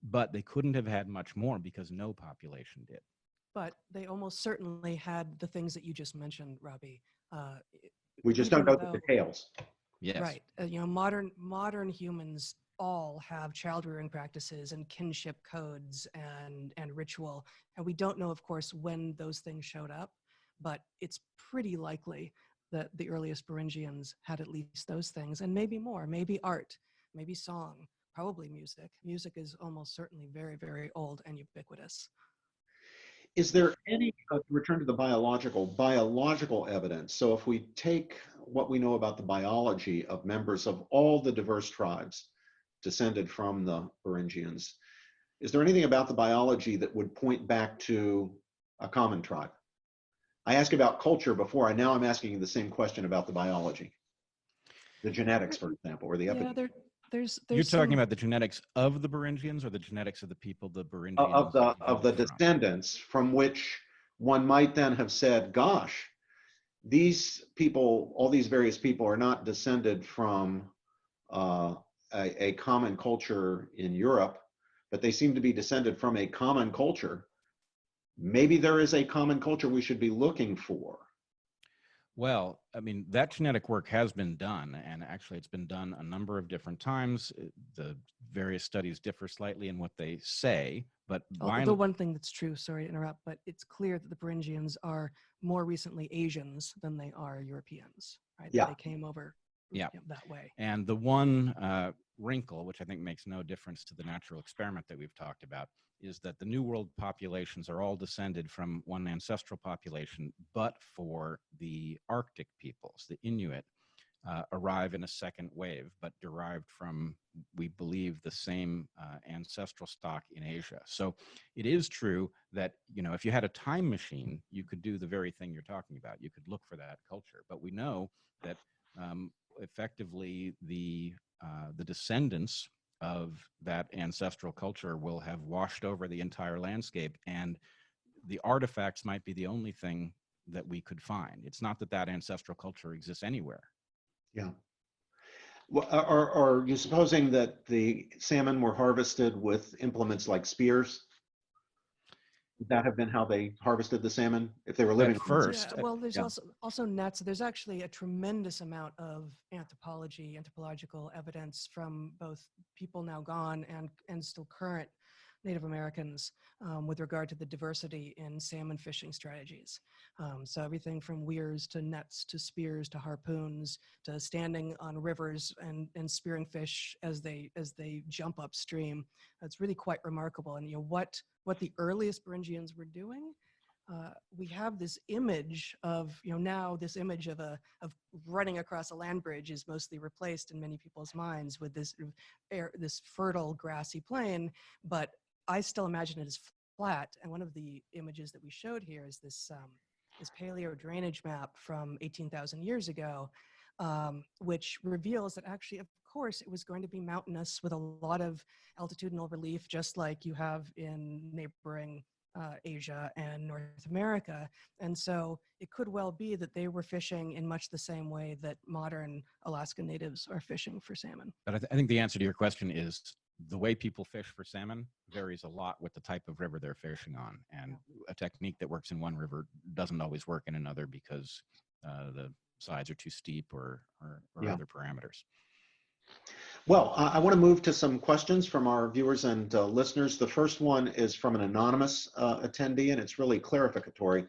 But they couldn't have had much more because no population did. But they almost certainly had the things that you just mentioned, Robbie. We just don't even know the though- details. Yes. Right. Modern humans all have child rearing practices and kinship codes and ritual. And we don't know, of course, when those things showed up, but it's pretty likely that the earliest Beringians had at least those things, and maybe more, maybe art, maybe song, probably music. Music is almost certainly very, very old and ubiquitous. Is there any, to return to the biological evidence? So if we take what we know about the biology of members of all the diverse tribes descended from the Beringians, is there anything about the biology that would point back to a common tribe? I asked about culture before, now I'm asking you the same question about the biology. The genetics, for example, or the Yeah, epigenetics. there's You're talking some, about the genetics of the Beringians or the genetics of the people the Beringians Of the evolved from? descendants from which one might then have said, gosh, these people, all these various people are not descended from a common culture in Europe, but they seem to be descended from a common culture. Maybe there is a common culture we should be looking for. Well, I mean, that genetic work has been done, and actually it's been done a number of different times. The various studies differ slightly in what they say, but the one thing that's true, sorry to interrupt, but it's clear that the Beringians are more recently Asians than they are Europeans, right? Yeah. They came over that way. And the one wrinkle, which I think makes no difference to the natural experiment that we've talked about, is that the New World populations are all descended from one ancestral population, but for the Arctic peoples, the Inuit, arrive in a second wave, but derived from, we believe, the same ancestral stock in Asia. So it is true that, if you had a time machine, you could do the very thing you're talking about. You could look for that culture. But we know that effectively the descendants of that ancestral culture will have washed over the entire landscape, and the artifacts might be the only thing that we could find. It's not that ancestral culture exists anywhere. Yeah. Are you supposing that the salmon were harvested with implements like spears? Would that have been how they harvested the salmon if they were living At on the first, Yeah, well, there's Yeah. also nets. There's actually a tremendous amount of anthropological evidence from both people now gone and still current Native Americans with regard to the diversity in salmon fishing strategies. So everything from weirs to nets to spears to harpoons to standing on rivers and spearing fish as they jump upstream. It's really quite remarkable. And what the earliest Beringians were doing. We have this image of, now this image of running across a land bridge is mostly replaced in many people's minds with this fertile grassy plain, but I still imagine it as flat. And one of the images that we showed here is this paleo drainage map from 18,000 years ago, which reveals that actually, of course, it was going to be mountainous with a lot of altitudinal relief, just like you have in neighboring Asia and North America. And so it could well be that they were fishing in much the same way that modern Alaska natives are fishing for salmon. but I think the answer to your question is the way people fish for salmon varies a lot with the type of river they're fishing on. And a technique that works in one river doesn't always work in another because the sides are too steep or Yeah. other parameters. Well, I want to move to some questions from our viewers and listeners. The first one is from an anonymous attendee, and it's really clarificatory.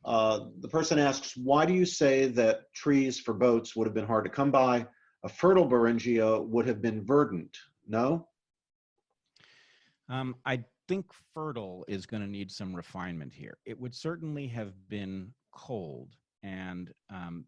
The person asks, why do you say that trees for boats would have been hard to come by? A fertile Beringia would have been verdant, no? I think fertile is going to need some refinement here. It would certainly have been cold. And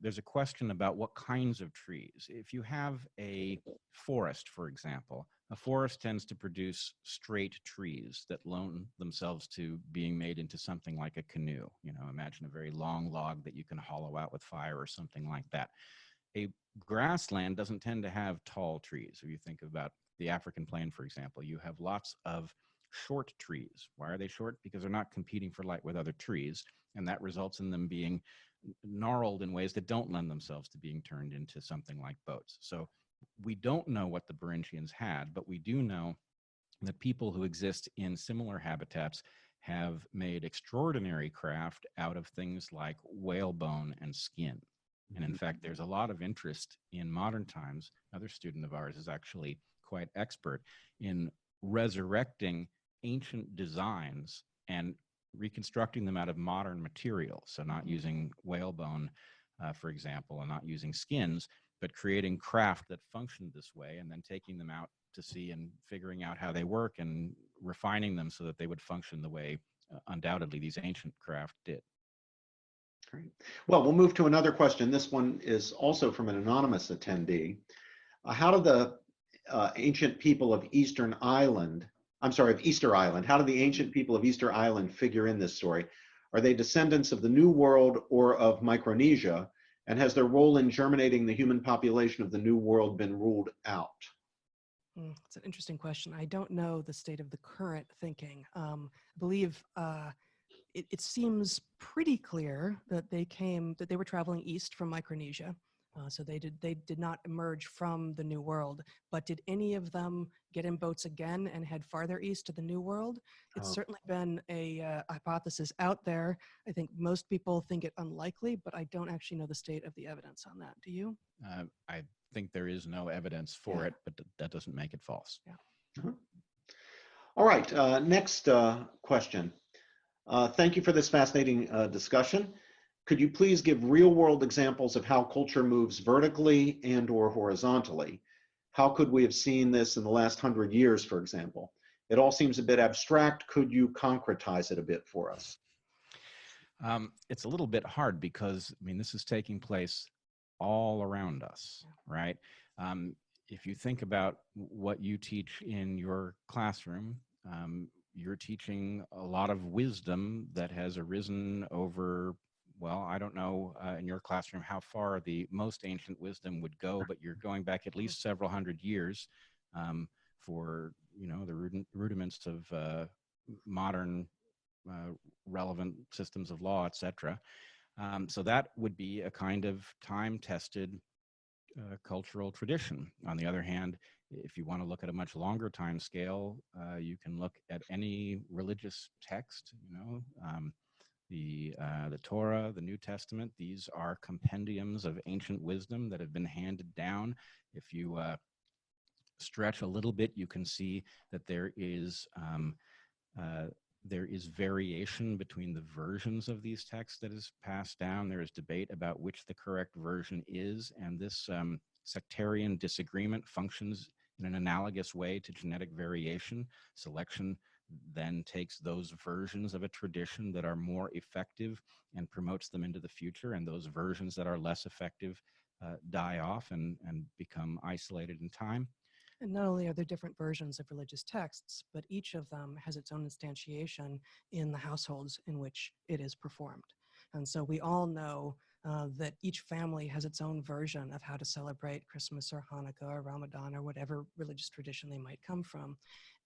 there's a question about what kinds of trees. If you have a forest, for example, a forest tends to produce straight trees that loan themselves to being made into something like a canoe. Imagine a very long log that you can hollow out with fire or something like that. A grassland doesn't tend to have tall trees. If you think about the African plain, for example, you have lots of short trees. Why are they short? Because they're not competing for light with other trees, and that results in them being gnarled in ways that don't lend themselves to being turned into something like boats. So we don't know what the Beringians had, but we do know that people who exist in similar habitats have made extraordinary craft out of things like whalebone and skin. And in fact, there's a lot of interest in modern times. Another student of ours is actually quite expert in resurrecting ancient designs and reconstructing them out of modern materials. So not using whalebone, for example, and not using skins, but creating craft that functioned this way and then taking them out to sea and figuring out how they work and refining them so that they would function the way undoubtedly these ancient craft did. Great. Well, we'll move to another question. This one is also from an anonymous attendee. How do the ancient people of Easter Island, how do the ancient people of Easter Island figure in this story? Are they descendants of the New World or of Micronesia? And has their role in germinating the human population of the New World been ruled out? It's an interesting question. I don't know the state of the current thinking. I believe it seems pretty clear that they were traveling east from Micronesia. So they did not emerge from the New World, but did any of them get in boats again and head farther east to the New World? It's certainly been a hypothesis out there. I think most people think it unlikely, but I don't actually know the state of the evidence on that. Do you? I think there is no evidence for it, but that doesn't make it false. Yeah. All right, next question. Thank you for this fascinating discussion. Could you please give real-world examples of how culture moves vertically and or horizontally? How could we have seen this in the last 100 years, for example? It all seems a bit abstract. Could you concretize it a bit for us? It's a little bit hard because, this is taking place all around us, right? If you think about what you teach in your classroom, you're teaching a lot of wisdom that has arisen over, well, I don't know in your classroom how far the most ancient wisdom would go, but you're going back at least several hundred years for, the rudiments of modern relevant systems of law, et cetera. So that would be a kind of time-tested cultural tradition. On the other hand, if you want to look at a much longer time scale, you can look at any religious text, the Torah, the New Testament. These are compendiums of ancient wisdom that have been handed down. If you stretch a little bit, you can see that there is variation between the versions of these texts that is passed down. There is debate about which the correct version is, and this sectarian disagreement functions in an analogous way to genetic variation. Selection then takes those versions of a tradition that are more effective and promotes them into the future, and those versions that are less effective die off and become isolated in time. And not only are there different versions of religious texts, but each of them has its own instantiation in the households in which it is performed. And so we all know that each family has its own version of how to celebrate Christmas or Hanukkah or Ramadan or whatever religious tradition they might come from.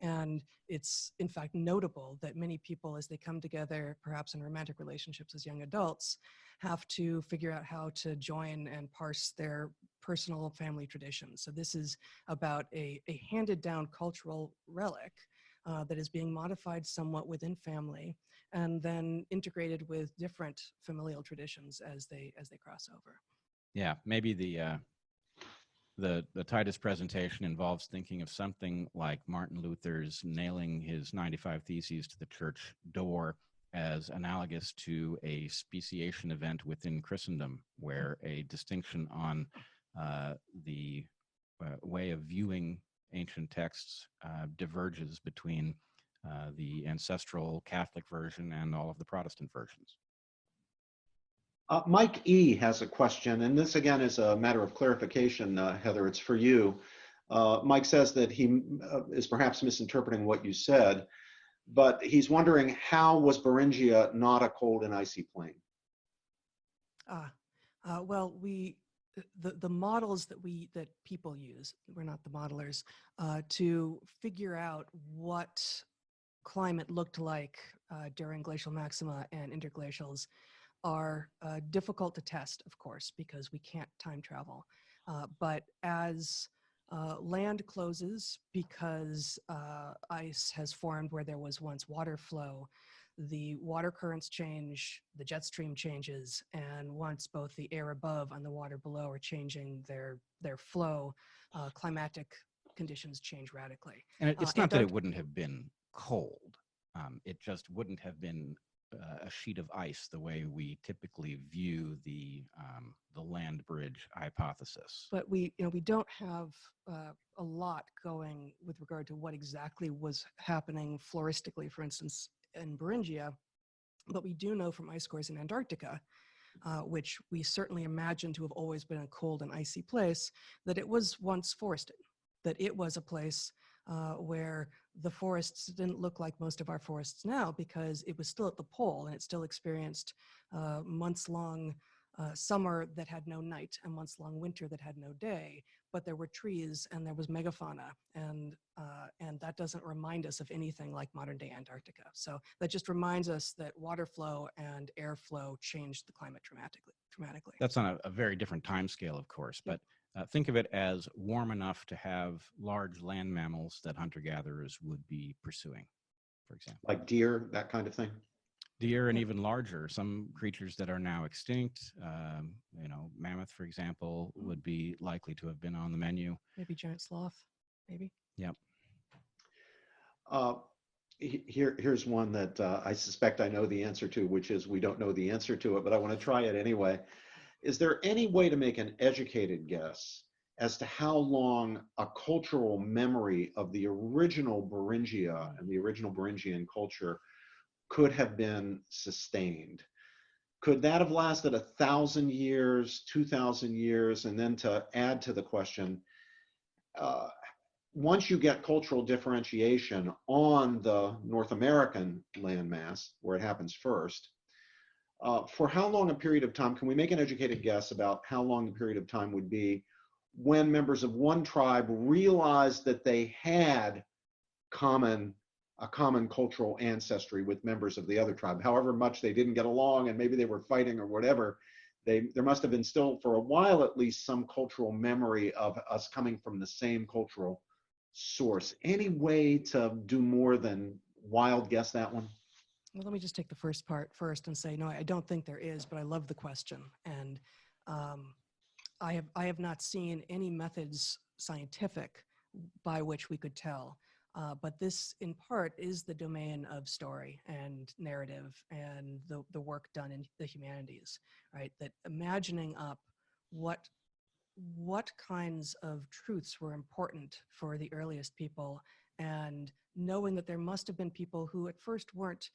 And it's, in fact, notable that many people, as they come together, perhaps in romantic relationships as young adults, have to figure out how to join and parse their personal family traditions. So this is about a handed down cultural relic that is being modified somewhat within family and then integrated with different familial traditions as they cross over. Yeah, maybe the Titus presentation involves thinking of something like Martin Luther's nailing his 95 Theses to the church door as analogous to a speciation event within Christendom, where a distinction on the way of viewing ancient texts diverges between the ancestral Catholic version and all of the Protestant versions. Mike E. has a question, and this again is a matter of clarification, Heather, it's for you. Mike says that he is perhaps misinterpreting what you said, but he's wondering, how was Beringia not a cold and icy plain? Well, the models that people use, we're not the modelers, to figure out what climate looked like during glacial maxima and interglacials are difficult to test, of course, because we can't time travel. But as land closes because ice has formed where there was once water flow, the water currents change, the jet stream changes, and once both the air above and the water below are changing their flow, climatic conditions change radically. And it's not that it wouldn't have been cold. It just wouldn't have been a sheet of ice the way we typically view the land bridge hypothesis. But we don't have a lot going with regard to what exactly was happening floristically, for instance, in Beringia. But we do know from ice cores in Antarctica, which we certainly imagine to have always been a cold and icy place, that it was once forested, that it was a place where the forests didn't look like most of our forests now, because it was still at the pole and it still experienced months-long summer that had no night and months-long winter that had no day. But there were trees and there was megafauna, and that doesn't remind us of anything like modern-day Antarctica. So that just reminds us that water flow and air flow changed the climate dramatically. That's on a very different time scale, of course, but think of it as warm enough to have large land mammals that hunter-gatherers would be pursuing, for example. Like deer, that kind of thing? Deer, and even larger, some creatures that are now extinct, mammoth, for example, would be likely to have been on the menu. Maybe giant sloth, maybe. Yep. Here's one that I suspect I know the answer to, which is we don't know the answer to it, but I want to try it anyway. Is there any way to make an educated guess as to how long a cultural memory of the original Beringia and the original Beringian culture could have been sustained? Could that have lasted 1,000 years, 2,000 years? And then to add to the question, once you get cultural differentiation on the North American landmass, where it happens first, for how long a period of time, can we make an educated guess about how long the period of time would be when members of one tribe realized that they had a common cultural ancestry with members of the other tribe, however much they didn't get along and maybe they were fighting or whatever, there must have been still, for a while at least, some cultural memory of us coming from the same cultural source. Any way to do more than wild guess that one? Well, let me just take the first part first and say, no, I don't think there is, but I love the question. And I have not seen any methods scientific by which we could tell. But this, in part, is the domain of story and narrative and the work done in the humanities, right? That imagining up what kinds of truths were important for the earliest people, and knowing that there must have been people who at first weren't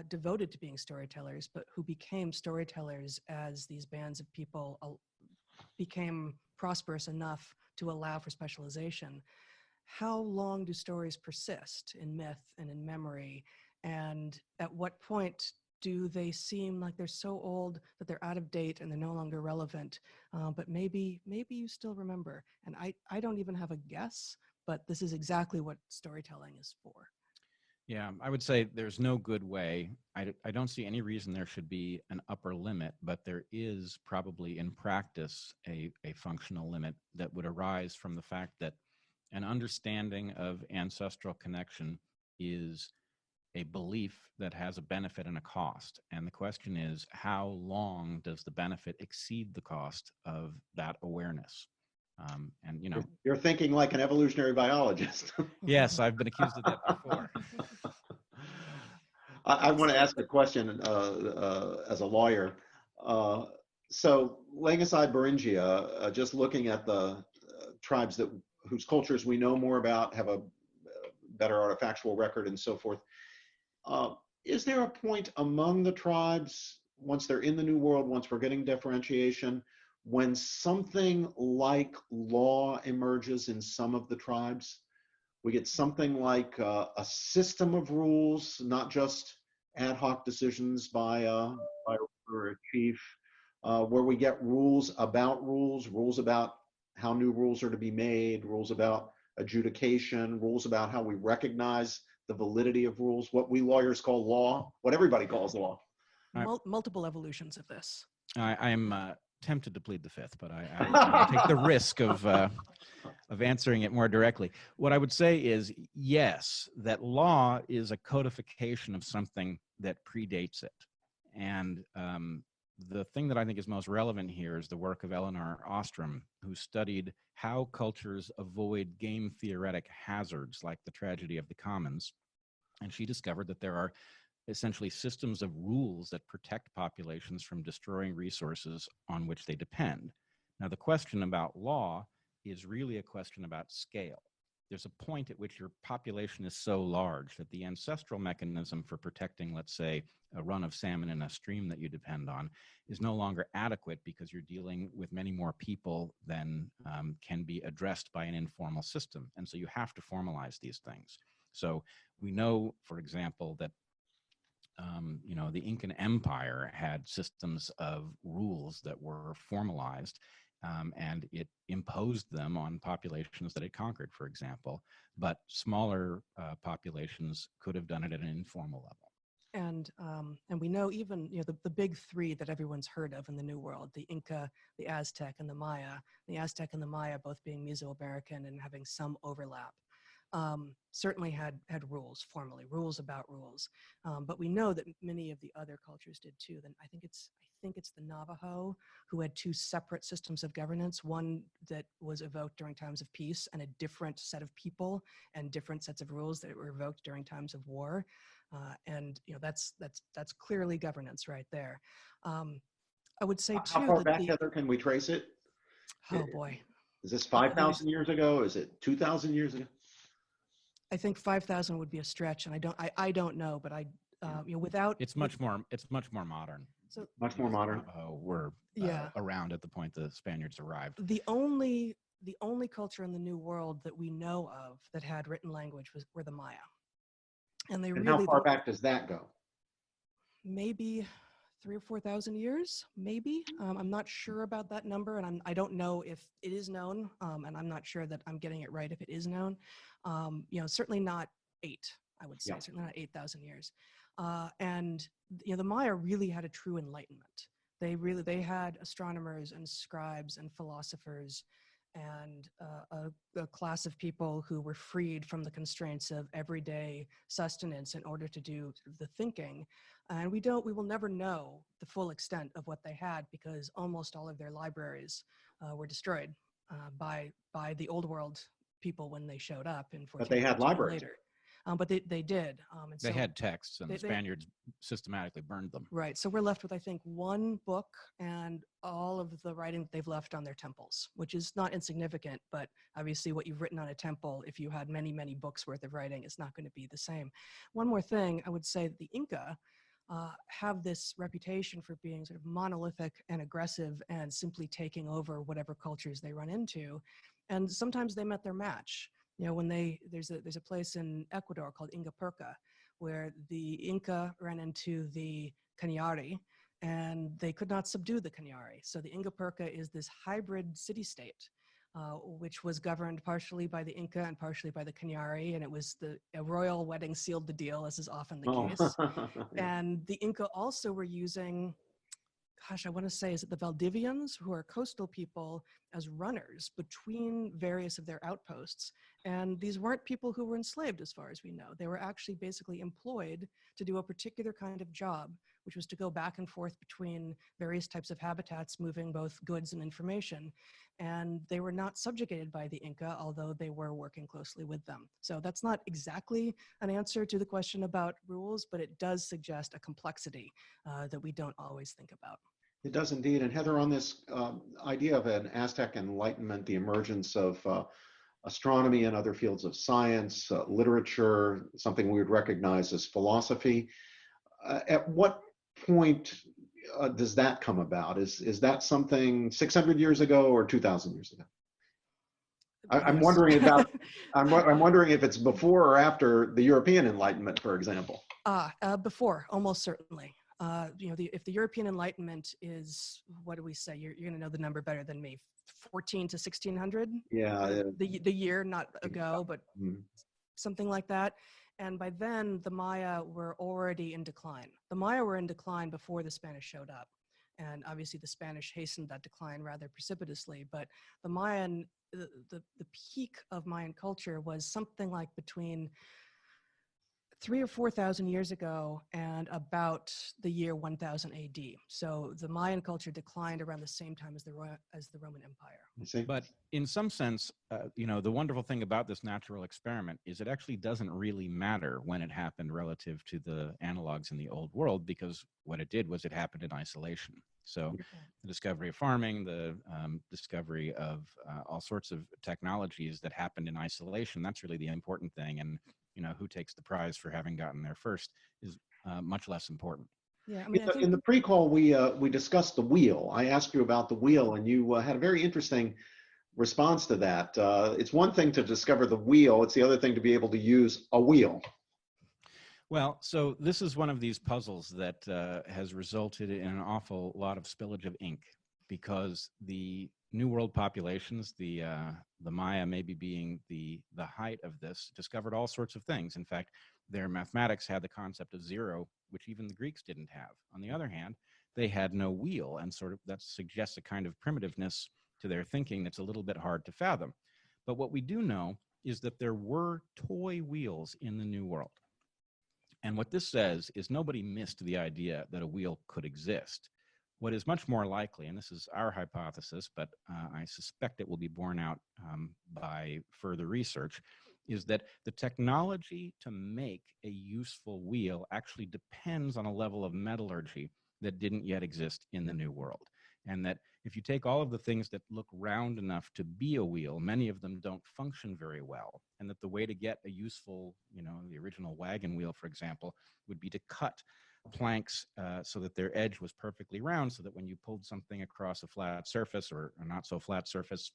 devoted to being storytellers, but who became storytellers as these bands of people became prosperous enough to allow for specialization. How long do stories persist in myth and in memory? And at what point do they seem like they're so old that they're out of date and they're no longer relevant? But maybe you still remember. And I don't even have a guess, but this is exactly what storytelling is for. Yeah, I would say there's no good way. I don't see any reason there should be an upper limit, but there is probably in practice a functional limit that would arise from the fact that an understanding of ancestral connection is a belief that has a benefit and a cost. And the question is, how long does the benefit exceed the cost of that awareness? And, you know, You're thinking like an evolutionary biologist. yes, I've been accused of that before. I want to ask a question as a lawyer. So laying aside Beringia, just looking at the tribes whose cultures we know more about, have a better artifactual record and so forth, is there a point among the tribes, once they're in the New World, once we're getting differentiation, when something like law emerges in some of the tribes? We get something like a system of rules, not just ad hoc decisions by a chief, where we get rules, rules about how new rules are to be made, rules about adjudication, rules about how we recognize the validity of rules, what we lawyers call law, what everybody calls law. Multiple evolutions of this. I'm tempted to plead the fifth, but I'll take the risk of answering it more directly. What I would say is, yes, that law is a codification of something that predates it. And the thing that I think is most relevant here is the work of Eleanor Ostrom, who studied how cultures avoid game theoretic hazards like the tragedy of the commons. And she discovered that there are essentially systems of rules that protect populations from destroying resources on which they depend. Now, the question about law is really a question about scale. There's a point at which your population is so large that the ancestral mechanism for protecting, let's say, a run of salmon in a stream that you depend on is no longer adequate because you're dealing with many more people than can be addressed by an informal system. And so you have to formalize these things. So we know, for example, that the Incan Empire had systems of rules that were formalized, and it imposed them on populations that it conquered, for example. But smaller populations could have done it at an informal level. And we know even the big three that everyone's heard of in the New World: the Inca, the Aztec, and the Maya. The Aztec and the Maya both being Mesoamerican and having some overlap. Certainly had rules, formally rules about rules, but we know that many of the other cultures did too. Then I think it's the Navajo who had two separate systems of governance: one that was evoked during times of peace, and a different set of people and different sets of rules that were evoked during times of war. And that's clearly governance right there. I would say too. How far back, Heather, can we trace it? Oh boy. Is this 5,000 years ago? Is it 2,000 years ago? I think 5,000 would be a stretch, and I don't know, but without it's much more modern. So much more modern. Were around at the point the Spaniards arrived. The only culture in the New World that we know of that had written language were the Maya, and how far back does that go? Maybe 3,000 or 4,000 years, maybe. I'm not sure about that number, and I don't know if it is known, and I'm not sure that I'm getting it right if it is known. Certainly not 8, I would say, certainly not 8,000 years. And the Maya really had a true enlightenment. They had astronomers and scribes and philosophers and a class of people who were freed from the constraints of everyday sustenance in order to do sort of the thinking. And we will never know the full extent of what they had, because almost all of their libraries were destroyed by the old world people when they showed up in But they had 1492 and libraries. later. But they did. And They so had texts, and they- the Spaniards systematically burned them. Right. So we're left with, I think, one book and all of the writing that they've left on their temples, which is not insignificant, but obviously what you've written on a temple, if you had many, many books worth of writing, it's not going to be the same. One more thing, I would say that the Inca have this reputation for being sort of monolithic and aggressive and simply taking over whatever cultures they run into. And sometimes they met their match. You know, when there's a place in Ecuador called Ingapurca, where the Inca ran into the Cañari, and they could not subdue the Cañari. So the Ingapurca is this hybrid city-state, which was governed partially by the Inca and partially by the Cañari, and it was a royal wedding sealed the deal, as is often the case. Yeah. And the Inca also were using, gosh, I want to say, is it the Valdivians, who are coastal people, as runners between various of their outposts. And these weren't people who were enslaved, as far as we know. They were actually basically employed to do a particular kind of job, which was to go back and forth between various types of habitats, moving both goods and information. And they were not subjugated by the Inca, although they were working closely with them. So that's not exactly an answer to the question about rules, but it does suggest a complexity that we don't always think about. It does indeed. And Heather, on this idea of an Aztec Enlightenment, the emergence of astronomy and other fields of science, literature, something we would recognize as philosophy, at what point does that come about? Is that something 600 years ago or 2,000 years ago? I'm Yes. wondering about. I'm wondering if it's before or after the European Enlightenment, for example. Before, almost certainly. If the European Enlightenment is, what do we say? You're going to know the number better than me. 14 to 1600. Yeah. The year, not ago, but Mhm. something like that. And by then, the Maya were already in decline. The Maya were in decline before the Spanish showed up. And obviously the Spanish hastened that decline rather precipitously. But the Mayan, the peak of Mayan culture was something like between 3,000 or 4,000 years ago and about the year 1000 AD. So the Mayan culture declined around the same time as the Roman Empire. I see. But in some sense, the wonderful thing about this natural experiment is it actually doesn't really matter when it happened relative to the analogs in the old world, because what it did was it happened in isolation. So the discovery of farming, the discovery of all sorts of technologies that happened in isolation, that's really the important thing. And who takes the prize for having gotten there first is much less important. Yeah, I mean, I think In the pre-call, we discussed the wheel. I asked you about the wheel, and you had a very interesting response to that. It's one thing to discover the wheel; it's the other thing to be able to use a wheel. Well, so this is one of these puzzles that has resulted in an awful lot of spillage of ink, because the New World populations, the Maya maybe being the height of this, discovered all sorts of things. In fact, their mathematics had the concept of zero, which even the Greeks didn't have. On the other hand, they had no wheel, and sort of that suggests a kind of primitiveness to their thinking that's a little bit hard to fathom. But what we do know is that there were toy wheels in the New World. And what this says is nobody missed the idea that a wheel could exist. What is much more likely, and this is our hypothesis, but I suspect it will be borne out by further research, is that the technology to make a useful wheel actually depends on a level of metallurgy that didn't yet exist in the New World. And that if you take all of the things that look round enough to be a wheel, many of them don't function very well. And that the way to get a useful, the original wagon wheel, for example, would be to cut planks so that their edge was perfectly round, so that when you pulled something across a flat surface or a not so flat surface,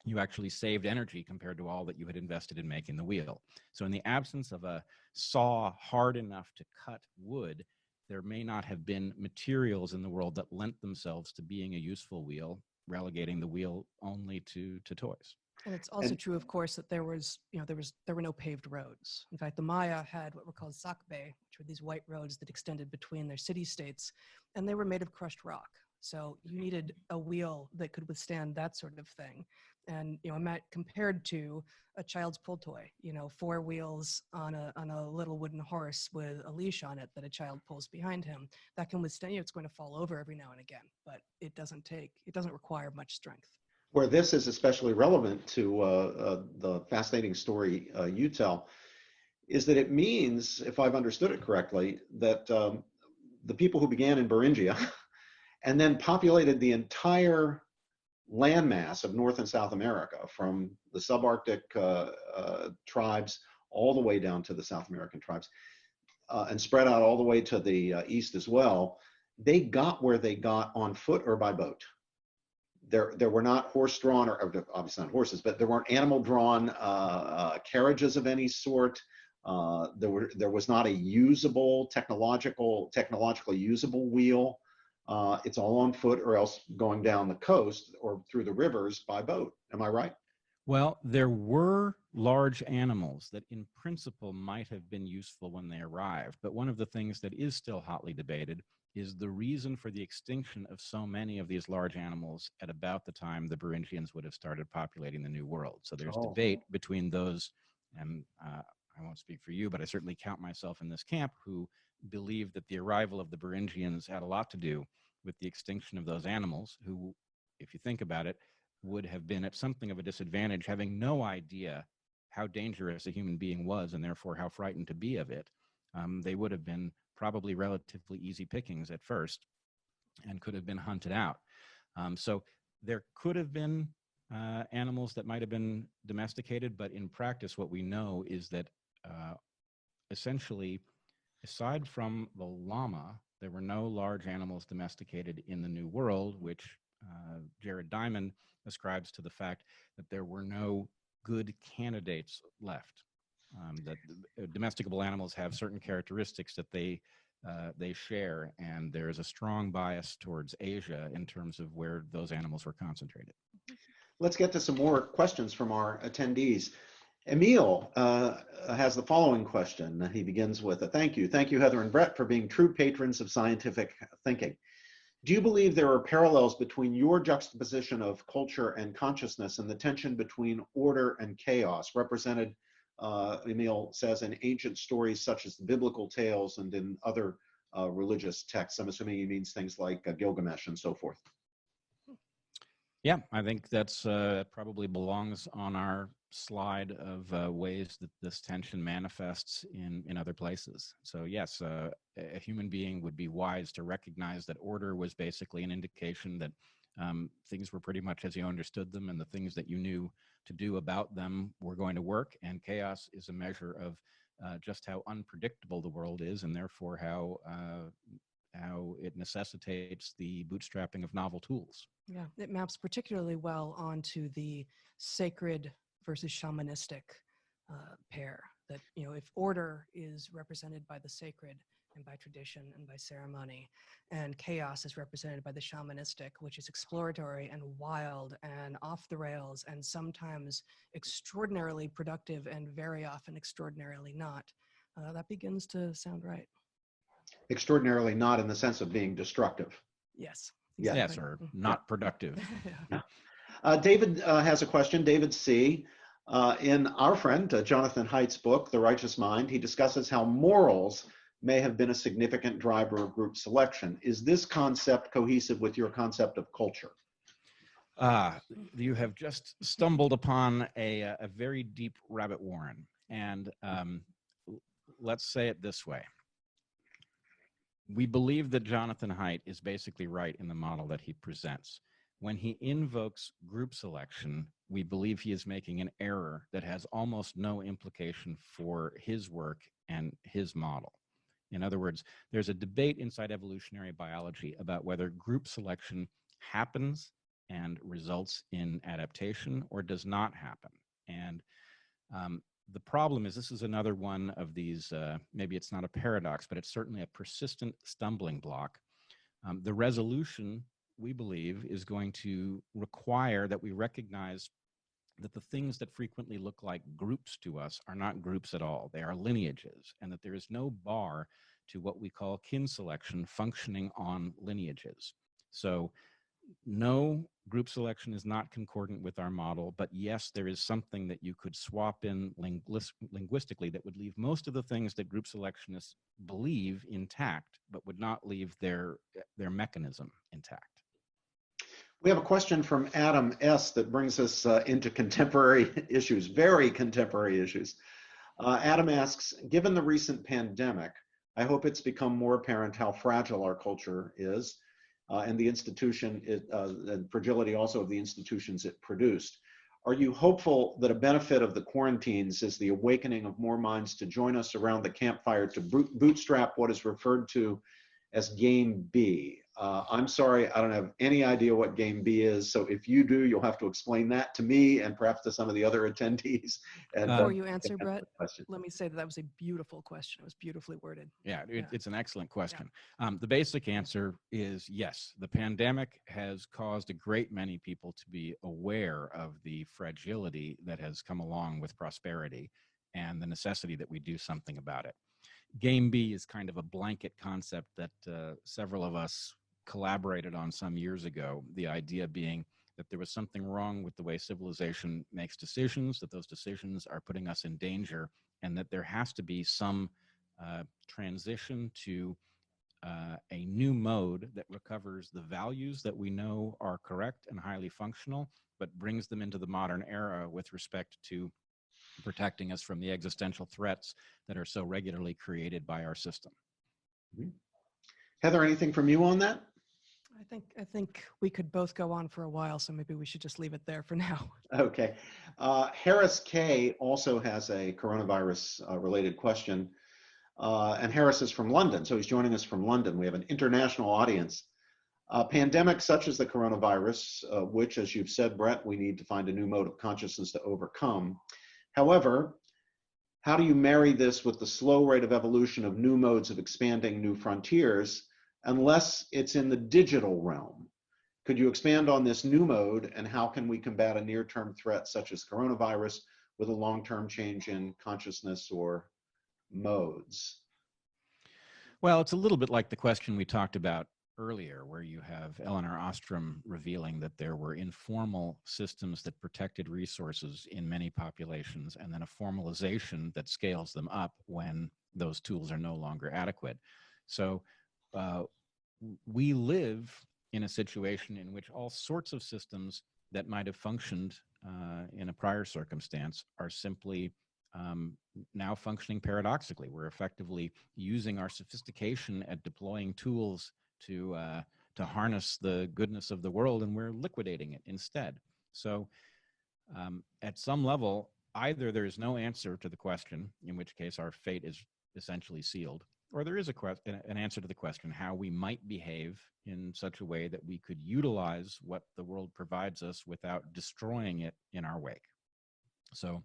you actually saved energy compared to all that you had invested in making the wheel. So in the absence of a saw hard enough to cut wood, there may not have been materials in the world that lent themselves to being a useful wheel, relegating the wheel only to toys. And it's also true, of course, that there were no paved roads. In fact, the Maya had what were called sacbe, which were these white roads that extended between their city-states, and they were made of crushed rock. So you needed a wheel that could withstand that sort of thing. And, compared to a child's pull toy, 4 wheels on a little wooden horse with a leash on it that a child pulls behind him, that can withstand, it's going to fall over every now and again, but it doesn't require much strength. Where this is especially relevant to the fascinating story you tell is that it means, if I've understood it correctly, that the people who began in Beringia and then populated the entire landmass of North and South America, from the subarctic tribes all the way down to the South American tribes, and spread out all the way to the east as well, they got where they got on foot or by boat. There were not horse-drawn, or obviously not horses, but there weren't animal-drawn carriages of any sort. There was not a usable, technologically usable wheel. It's all on foot or else going down the coast or through the rivers by boat. Am I right? Well, there were large animals that in principle might have been useful when they arrived, but one of the things that is still hotly debated is the reason for the extinction of so many of these large animals at about the time the Beringians would have started populating the New World. So there's debate between those, and I won't speak for you, but I certainly count myself in this camp, who believe that the arrival of the Beringians had a lot to do with the extinction of those animals, who, if you think about it, would have been at something of a disadvantage, having no idea how dangerous a human being was and therefore how frightened to be of it. They would have been probably relatively easy pickings at first and could have been hunted out. So there could have been animals that might have been domesticated, but in practice, what we know is that essentially, aside from the llama, there were no large animals domesticated in the New World, which Jared Diamond ascribes to the fact that there were no good candidates left. That domesticable animals have certain characteristics that they share, and there's a strong bias towards Asia in terms of where those animals were concentrated. Let's get to some more questions from our attendees. Emil has the following question. He begins with thank you. Thank you, Heather and Bret, for being true patrons of scientific thinking. Do you believe there are parallels between your juxtaposition of culture and consciousness and the tension between order and chaos, represented, Emil says, in ancient stories such as the biblical tales and in other religious texts? I'm assuming he means things like Gilgamesh and so forth. Yeah, I think that's probably belongs on our slide of ways that this tension manifests in other places. So yes, a human being would be wise to recognize that order was basically an indication that things were pretty much as you understood them, and the things that you knew to do about them were going to work. And chaos is a measure of just how unpredictable the world is, and therefore how it necessitates the bootstrapping of novel tools. Yeah, it maps particularly well onto the sacred versus shamanistic pair. That, if order is represented by the sacred and by tradition and by ceremony, and chaos is represented by the shamanistic, which is exploratory and wild and off the rails and sometimes extraordinarily productive and very often extraordinarily not, that begins to sound right. Extraordinarily not in the sense of being destructive. Yes. Exactly. Yes, or not productive. Yeah. David has a question. David C. In our friend Jonathan Haidt's book, The Righteous Mind, he discusses how morals may have been a significant driver of group selection. Is this concept cohesive with your concept of culture? You have just stumbled upon a very deep rabbit warren. And let's say it this way. We believe that Jonathan Haidt is basically right in the model that he presents. When he invokes group selection, we believe he is making an error that has almost no implication for his work and his model. In other words, there's a debate inside evolutionary biology about whether group selection happens and results in adaptation or does not happen. And the problem is, this is another one of these, maybe it's not a paradox, but it's certainly a persistent stumbling block. The resolution, we believe, is going to require that we recognize that the things that frequently look like groups to us are not groups at all. They are lineages, and that there is no bar to what we call kin selection functioning on lineages. So no, group selection is not concordant with our model, but yes, there is something that you could swap in linguistically that would leave most of the things that group selectionists believe intact, but would not leave their mechanism intact. We have a question from Adam S. that brings us into contemporary issues, very contemporary issues. Adam asks, given the recent pandemic, I hope it's become more apparent how fragile our culture is and the institution, and fragility also of the institutions it produced. Are you hopeful that a benefit of the quarantines is the awakening of more minds to join us around the campfire to bootstrap what is referred to as Game B? I'm sorry, I don't have any idea what Game B is. So if you do, you'll have to explain that to me and perhaps to some of the other attendees. And Before you answer, Brett, question. let me say that was a beautiful question. It was beautifully worded. Yeah, it's an excellent question. Yeah. The basic answer is yes. The pandemic has caused a great many people to be aware of the fragility that has come along with prosperity and the necessity that we do something about it. Game B is kind of a blanket concept that several of us collaborated on some years ago, the idea being that there was something wrong with the way civilization makes decisions, that those decisions are putting us in danger, and that there has to be some transition to a new mode that recovers the values that we know are correct and highly functional, but brings them into the modern era with respect to protecting us from the existential threats that are so regularly created by our system. Mm-hmm. Heather, anything from you on that? I think we could both go on for a while, so maybe we should just leave it there for now. Okay. Harris K also has a coronavirus related question. And Harris is from London, so he's joining us from London. We have an international audience. Pandemics such as the coronavirus, which, as you've said, Brett, we need to find a new mode of consciousness to overcome. However, how do you marry this with the slow rate of evolution of new modes of expanding new frontiers, unless it's in the digital realm? Could you expand on this new mode, and how can we combat a near-term threat such as coronavirus with a long-term change in consciousness or modes? Well, it's a little bit like the question we talked about earlier, where you have Elinor Ostrom revealing that there were informal systems that protected resources in many populations, and then a formalization that scales them up when those tools are no longer adequate. So we live in a situation in which all sorts of systems that might have functioned in a prior circumstance are simply now functioning paradoxically. We're effectively using our sophistication at deploying tools to harness the goodness of the world, and we're liquidating it instead. So at some level, either there is no answer to the question, in which case our fate is essentially sealed, or there is an answer to the question how we might behave in such a way that we could utilize what the world provides us without destroying it in our wake. So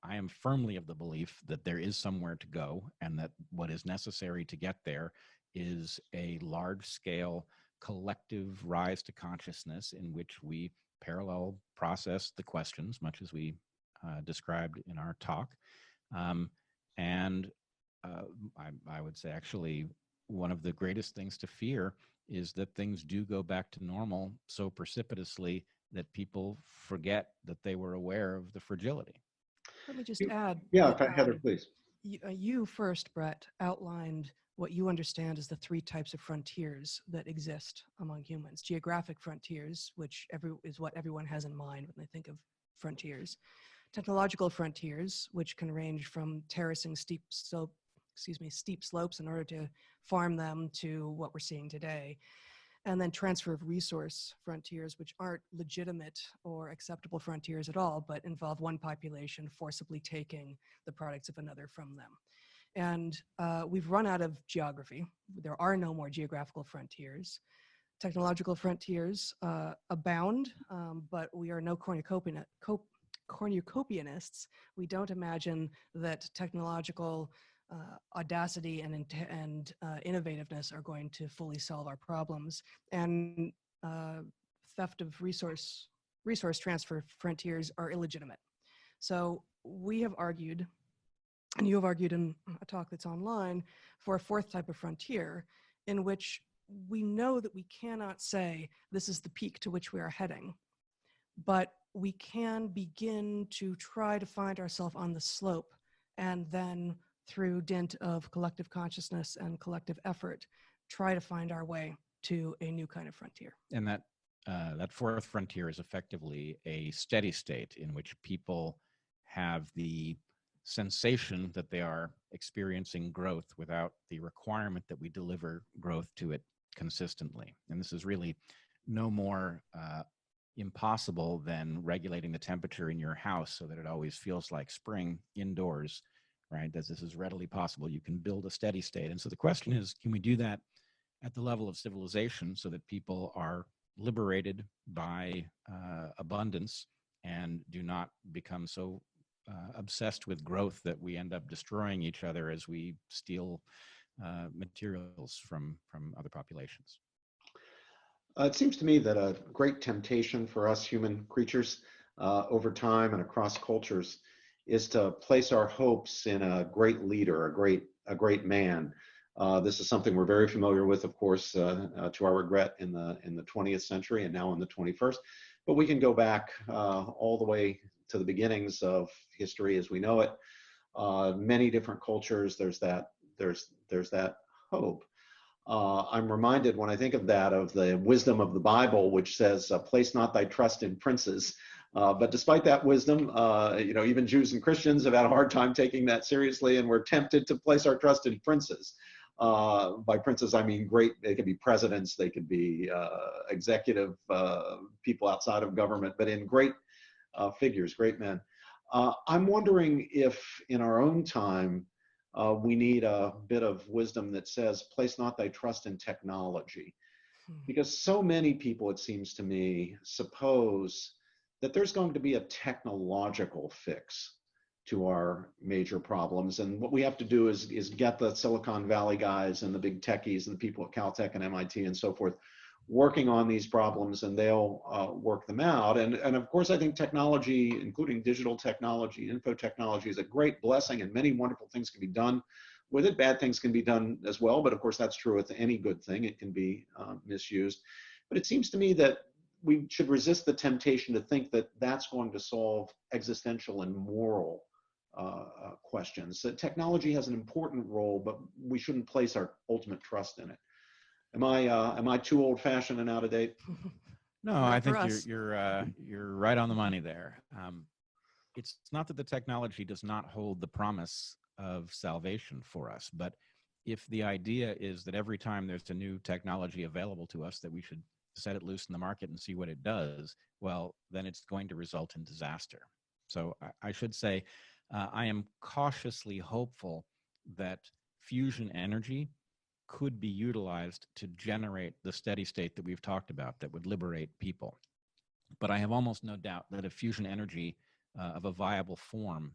I am firmly of the belief that there is somewhere to go, and that what is necessary to get there is a large-scale collective rise to consciousness in which we parallel process the questions, much as we described in our talk. I would say actually one of the greatest things to fear is that things do go back to normal so precipitously that people forget that they were aware of the fragility. Let me just add. Yeah, Heather, please. You first, Brett, outlined what you understand as the three types of frontiers that exist among humans. Geographic frontiers, which is what everyone has in mind when they think of frontiers. Technological frontiers, which can range from terracing steep slopes in order to farm them to what we're seeing today. And then transfer of resource frontiers, which aren't legitimate or acceptable frontiers at all, but involve one population forcibly taking the products of another from them. And we've run out of geography. There are no more geographical frontiers. Technological frontiers abound, but we are no cornucopianists. We don't imagine that technological audacity and innovativeness are going to fully solve our problems. And theft of resource transfer frontiers are illegitimate. So we have argued, and you have argued in a talk that's online, for a fourth type of frontier in which we know that we cannot say this is the peak to which we are heading, but we can begin to try to find ourselves on the slope, and then through dint of collective consciousness and collective effort, try to find our way to a new kind of frontier. And that fourth frontier is effectively a steady state in which people have the sensation that they are experiencing growth without the requirement that we deliver growth to it consistently. And this is really no more impossible than regulating the temperature in your house so that it always feels like spring indoors, right? That this is readily possible. You can build a steady state. And so the question is, can we do that at the level of civilization so that people are liberated by abundance and do not become so obsessed with growth that we end up destroying each other as we steal materials from other populations? It seems to me that a great temptation for us human creatures over time and across cultures is to place our hopes in a great leader, a great man. This is something we're very familiar with, of course, to our regret in the 20th century and now in the 21st. But we can go back all the way to the beginnings of history as we know it. Many different cultures, there's that hope. I'm reminded when I think of that of the wisdom of the Bible, which says, "Place not thy trust in princes." But despite that wisdom, even Jews and Christians have had a hard time taking that seriously, and we're tempted to place our trust in princes. By princes, I mean they could be presidents, they could be executive people outside of government, but in great figures, great men. I'm wondering if in our own time, we need a bit of wisdom that says, place not thy trust in technology. Because so many people, it seems to me, suppose that there's going to be a technological fix to our major problems. And what we have to do is get the Silicon Valley guys and the big techies and the people at Caltech and MIT and so forth working on these problems, and they'll work them out. And of course, I think technology, including digital technology, info technology, is a great blessing, and many wonderful things can be done with it. Bad things can be done as well, but of course, that's true with any good thing. It can be misused. But it seems to me that we should resist the temptation to think that that's going to solve existential and moral questions. That technology has an important role, but we shouldn't place our ultimate trust in it. Am I too old-fashioned and out of date? No, I think you're right on the money there. It's not that the technology does not hold the promise of salvation for us, but if the idea is that every time there's a new technology available to us that we should set it loose in the market and see what it does, well, then it's going to result in disaster. So I should say I am cautiously hopeful that fusion energy could be utilized to generate the steady state that we've talked about that would liberate people. But I have almost no doubt that if fusion energy of a viable form,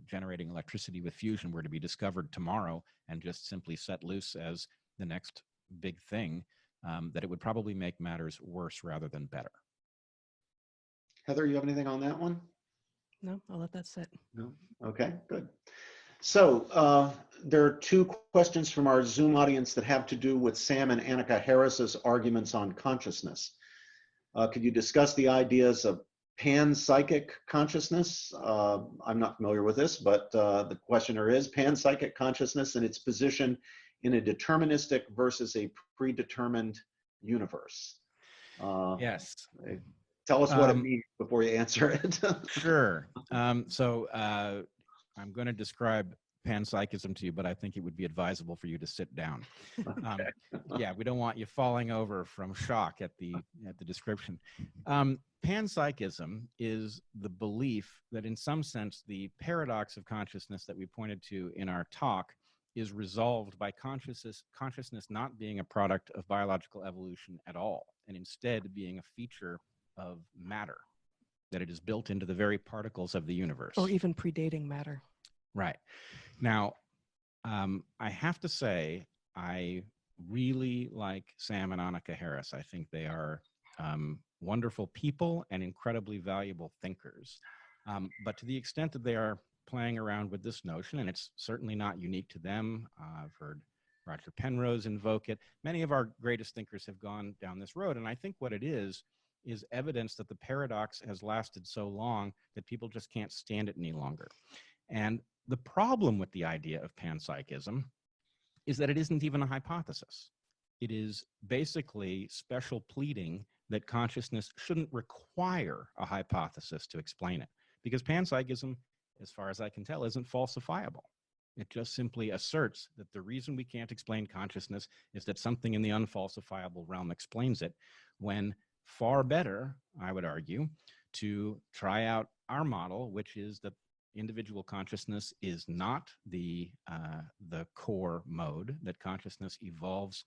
generating electricity with fusion were to be discovered tomorrow and just simply set loose as the next big thing, that it would probably make matters worse rather than better. Heather, you have anything on that one? No, I'll let that sit. No? Okay, good. So there are two questions from our Zoom audience that have to do with Sam and Annika Harris's arguments on consciousness. Could you discuss the ideas of panpsychic consciousness? I'm not familiar with this, but the questioner is panpsychic consciousness and its position in a deterministic versus a predetermined universe. Yes. Tell us what it means before you answer it. Sure. So I'm going to describe panpsychism to you, but I think it would be advisable for you to sit down. Okay. Yeah, we don't want you falling over from shock at the description. Panpsychism is the belief that in some sense the paradox of consciousness that we pointed to in our talk is resolved by consciousness not being a product of biological evolution at all, and instead being a feature of matter, that it is built into the very particles of the universe. Or even predating matter. Right. Now, I have to say, I really like Sam and Annika Harris. I think they are wonderful people and incredibly valuable thinkers. But to the extent that they are playing around with this notion, and it's certainly not unique to them, I've heard Roger Penrose invoke it. Many of our greatest thinkers have gone down this road. And I think what it is evidence that the paradox has lasted so long that people just can't stand it any longer. And the problem with the idea of panpsychism is that it isn't even a hypothesis. It is basically special pleading that consciousness shouldn't require a hypothesis to explain it, because panpsychism, as far as I can tell, isn't falsifiable. It just simply asserts that the reason we can't explain consciousness is that something in the unfalsifiable realm explains it, when far better, I would argue, to try out our model, which is that individual consciousness is not the core mode, that consciousness evolves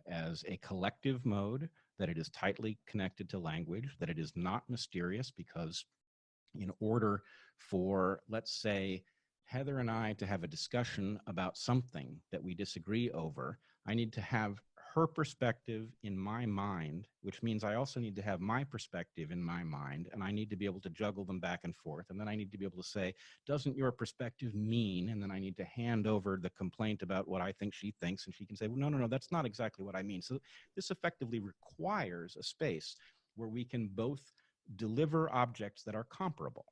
as a collective mode, that it is tightly connected to language, that it is not mysterious, because in order for, let's say, Heather and I to have a discussion about something that we disagree over, I need to have her perspective in my mind, which means I also need to have my perspective in my mind, and I need to be able to juggle them back and forth. And then I need to be able to say, doesn't your perspective mean? And then I need to hand over the complaint about what I think she thinks, and she can say, well, no, that's not exactly what I mean. So this effectively requires a space where we can both deliver objects that are comparable.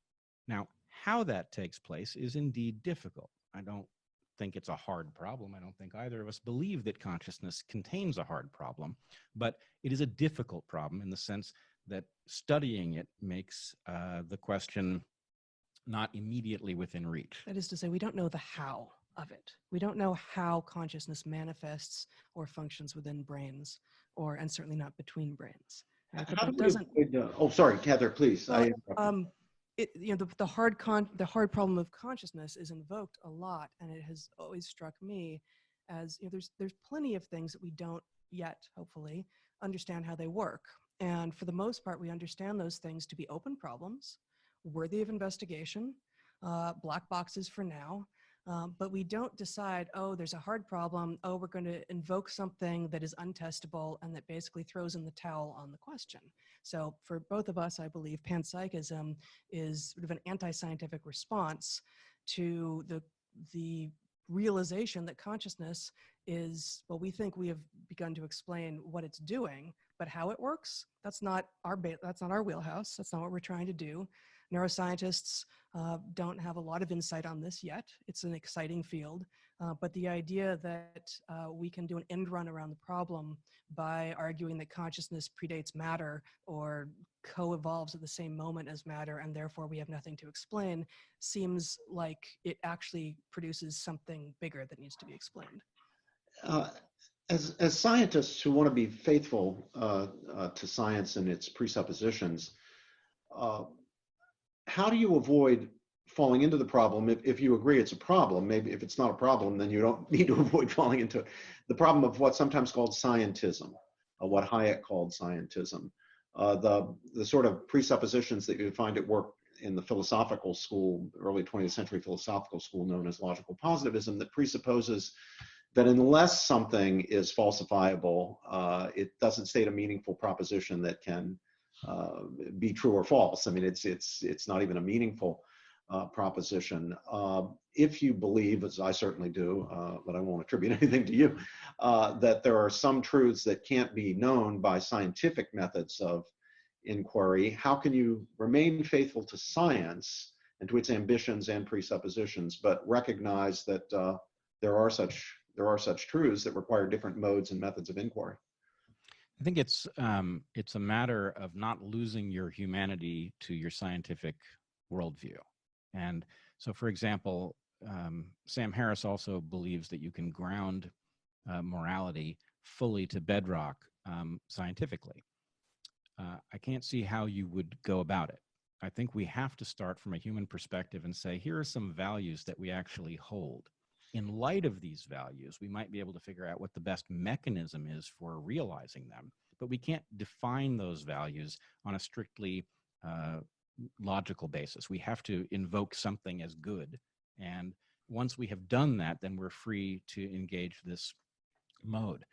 Now, how that takes place is indeed difficult. I don't think it's a hard problem. I don't think either of us believe that consciousness contains a hard problem, but it is a difficult problem in the sense that studying it makes the question not immediately within reach. That is to say, we don't know the how of it. We don't know how consciousness manifests or functions within brains, and certainly not between brains. Right? But that doesn't. Oh, sorry, Heather, please. The hard problem of consciousness is invoked a lot, and it has always struck me as, there's plenty of things that we don't yet, hopefully, understand how they work. And for the most part, we understand those things to be open problems, worthy of investigation, black boxes for now. But we don't decide, oh, there's a hard problem. Oh, we're going to invoke something that is untestable and that basically throws in the towel on the question. So for both of us, I believe panpsychism is sort of an anti-scientific response to the realization that consciousness is, well, we think we have begun to explain what it's doing, but how it works, that's not our wheelhouse. That's not what we're trying to do. Neuroscientists don't have a lot of insight on this yet. It's an exciting field, but the idea that we can do an end run around the problem by arguing that consciousness predates matter or co-evolves at the same moment as matter, and therefore we have nothing to explain, seems like it actually produces something bigger that needs to be explained. As scientists who want to be faithful to science and its presuppositions, how do you avoid falling into the problem if you agree it's a problem? Maybe if it's not a problem, then you don't need to avoid falling into the problem of what's sometimes called scientism, what Hayek called scientism. The sort of presuppositions that you find at work in the philosophical school, early 20th century philosophical school known as logical positivism, that presupposes that unless something is falsifiable, it doesn't state a meaningful proposition that can be true or false. I mean, it's not even a meaningful proposition. If you believe, as I certainly do, but I won't attribute anything to you, that there are some truths that can't be known by scientific methods of inquiry, how can you remain faithful to science and to its ambitions and presuppositions, but recognize that there are such truths that require different modes and methods of inquiry? I think it's a matter of not losing your humanity to your scientific worldview. And so, for example, Sam Harris also believes that you can ground morality fully to bedrock scientifically. I can't see how you would go about it. I think we have to start from a human perspective and say, here are some values that we actually hold. In light of these values, we might be able to figure out what the best mechanism is for realizing them, but we can't define those values on a strictly logical basis. We have to invoke something as good. And once we have done that, then we're free to engage this mode.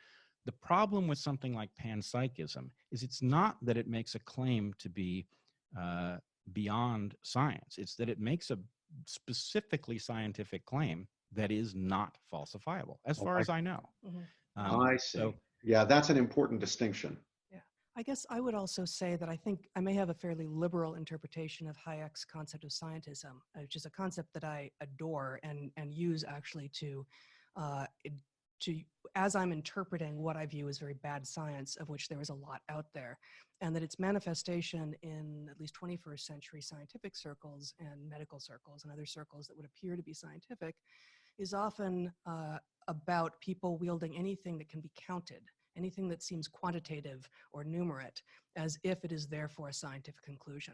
The problem with something like panpsychism is it's not that it makes a claim to be beyond science. It's that it makes a specifically scientific claim that is not falsifiable, as far Okay. as I know. Mhm. I see. So Yeah, that's an important distinction. Yeah. I guess I would also say that I think I may have a fairly liberal interpretation of Hayek's concept of scientism, which is a concept that I adore and use actually uh, to as I'm interpreting what I view as very bad science, of which there is a lot out there, and that its manifestation in at least 21st century scientific circles and medical circles and other circles that would appear to be scientific is often about people wielding anything that can be counted, anything that seems quantitative or numerate, as if it is therefore a scientific conclusion,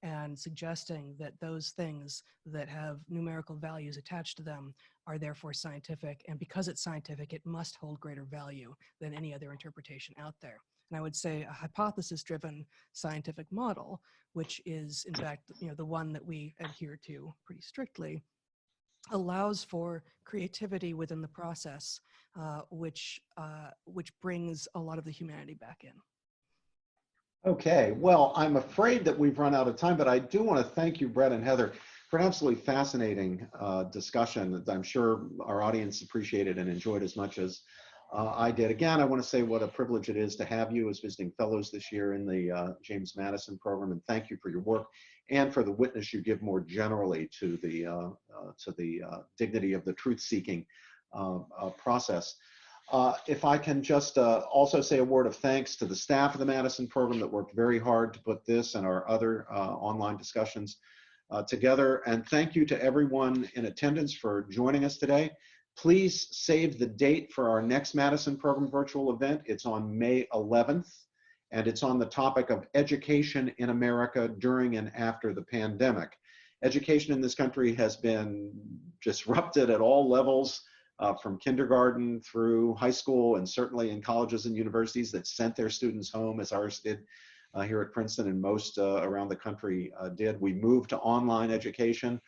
and suggesting that those things that have numerical values attached to them are therefore scientific, and because it's scientific, it must hold greater value than any other interpretation out there. And I would say a hypothesis-driven scientific model, which is in fact, the one that we adhere to pretty strictly, allows for creativity within the process, which brings a lot of the humanity back in. Okay, well, I'm afraid that we've run out of time, but I do want to thank you, Bret and Heather, for an absolutely fascinating discussion that I'm sure our audience appreciated and enjoyed as much as I did. Again, I want to say what a privilege it is to have you as visiting fellows this year in the James Madison program, and thank you for your work and for the witness you give more generally to the dignity of the truth-seeking process. If I can just also say a word of thanks to the staff of the Madison program that worked very hard to put this and our other online discussions together. And thank you to everyone in attendance for joining us today. Please save the date for our next Madison program virtual event. It's on May 11th, and it's on the topic of education in America during and after the pandemic. Education in this country has been disrupted at all levels, from kindergarten through high school, and certainly in colleges and universities that sent their students home, as ours did here at Princeton, and most around the country did. We moved to online education.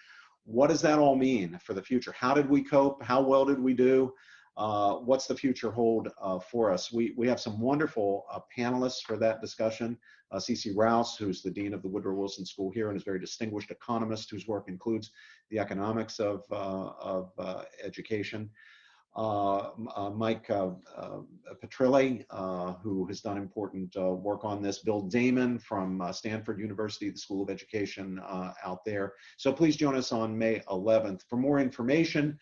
What does that all mean for the future? How did we cope? How well did we do? What's the future hold for us? We have some wonderful panelists for that discussion. C.C. Rouse, who's the Dean of the Woodrow Wilson School here and is a very distinguished economist whose work includes the economics of education. Mike Petrilli, who has done important work on this. Bill Damon from Stanford University, the School of Education out there. So please join us on May 11th. For more information,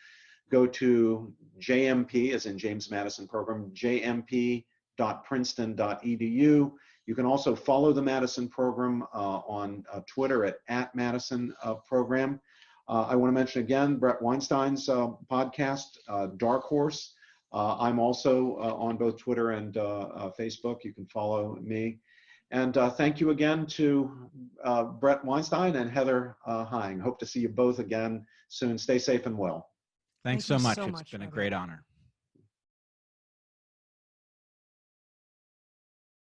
go to JMP, as in James Madison Program, jmp.princeton.edu. You can also follow the Madison Program on Twitter at Madison Program. I want to mention again Bret Weinstein's podcast, Dark Horse. I'm also on both Twitter and Facebook. You can follow me. And thank you again to Bret Weinstein and Heather Heying. Hope to see you both again soon. Stay safe and well. thanks Thank so you much. so It's much, been a Robert. great honor.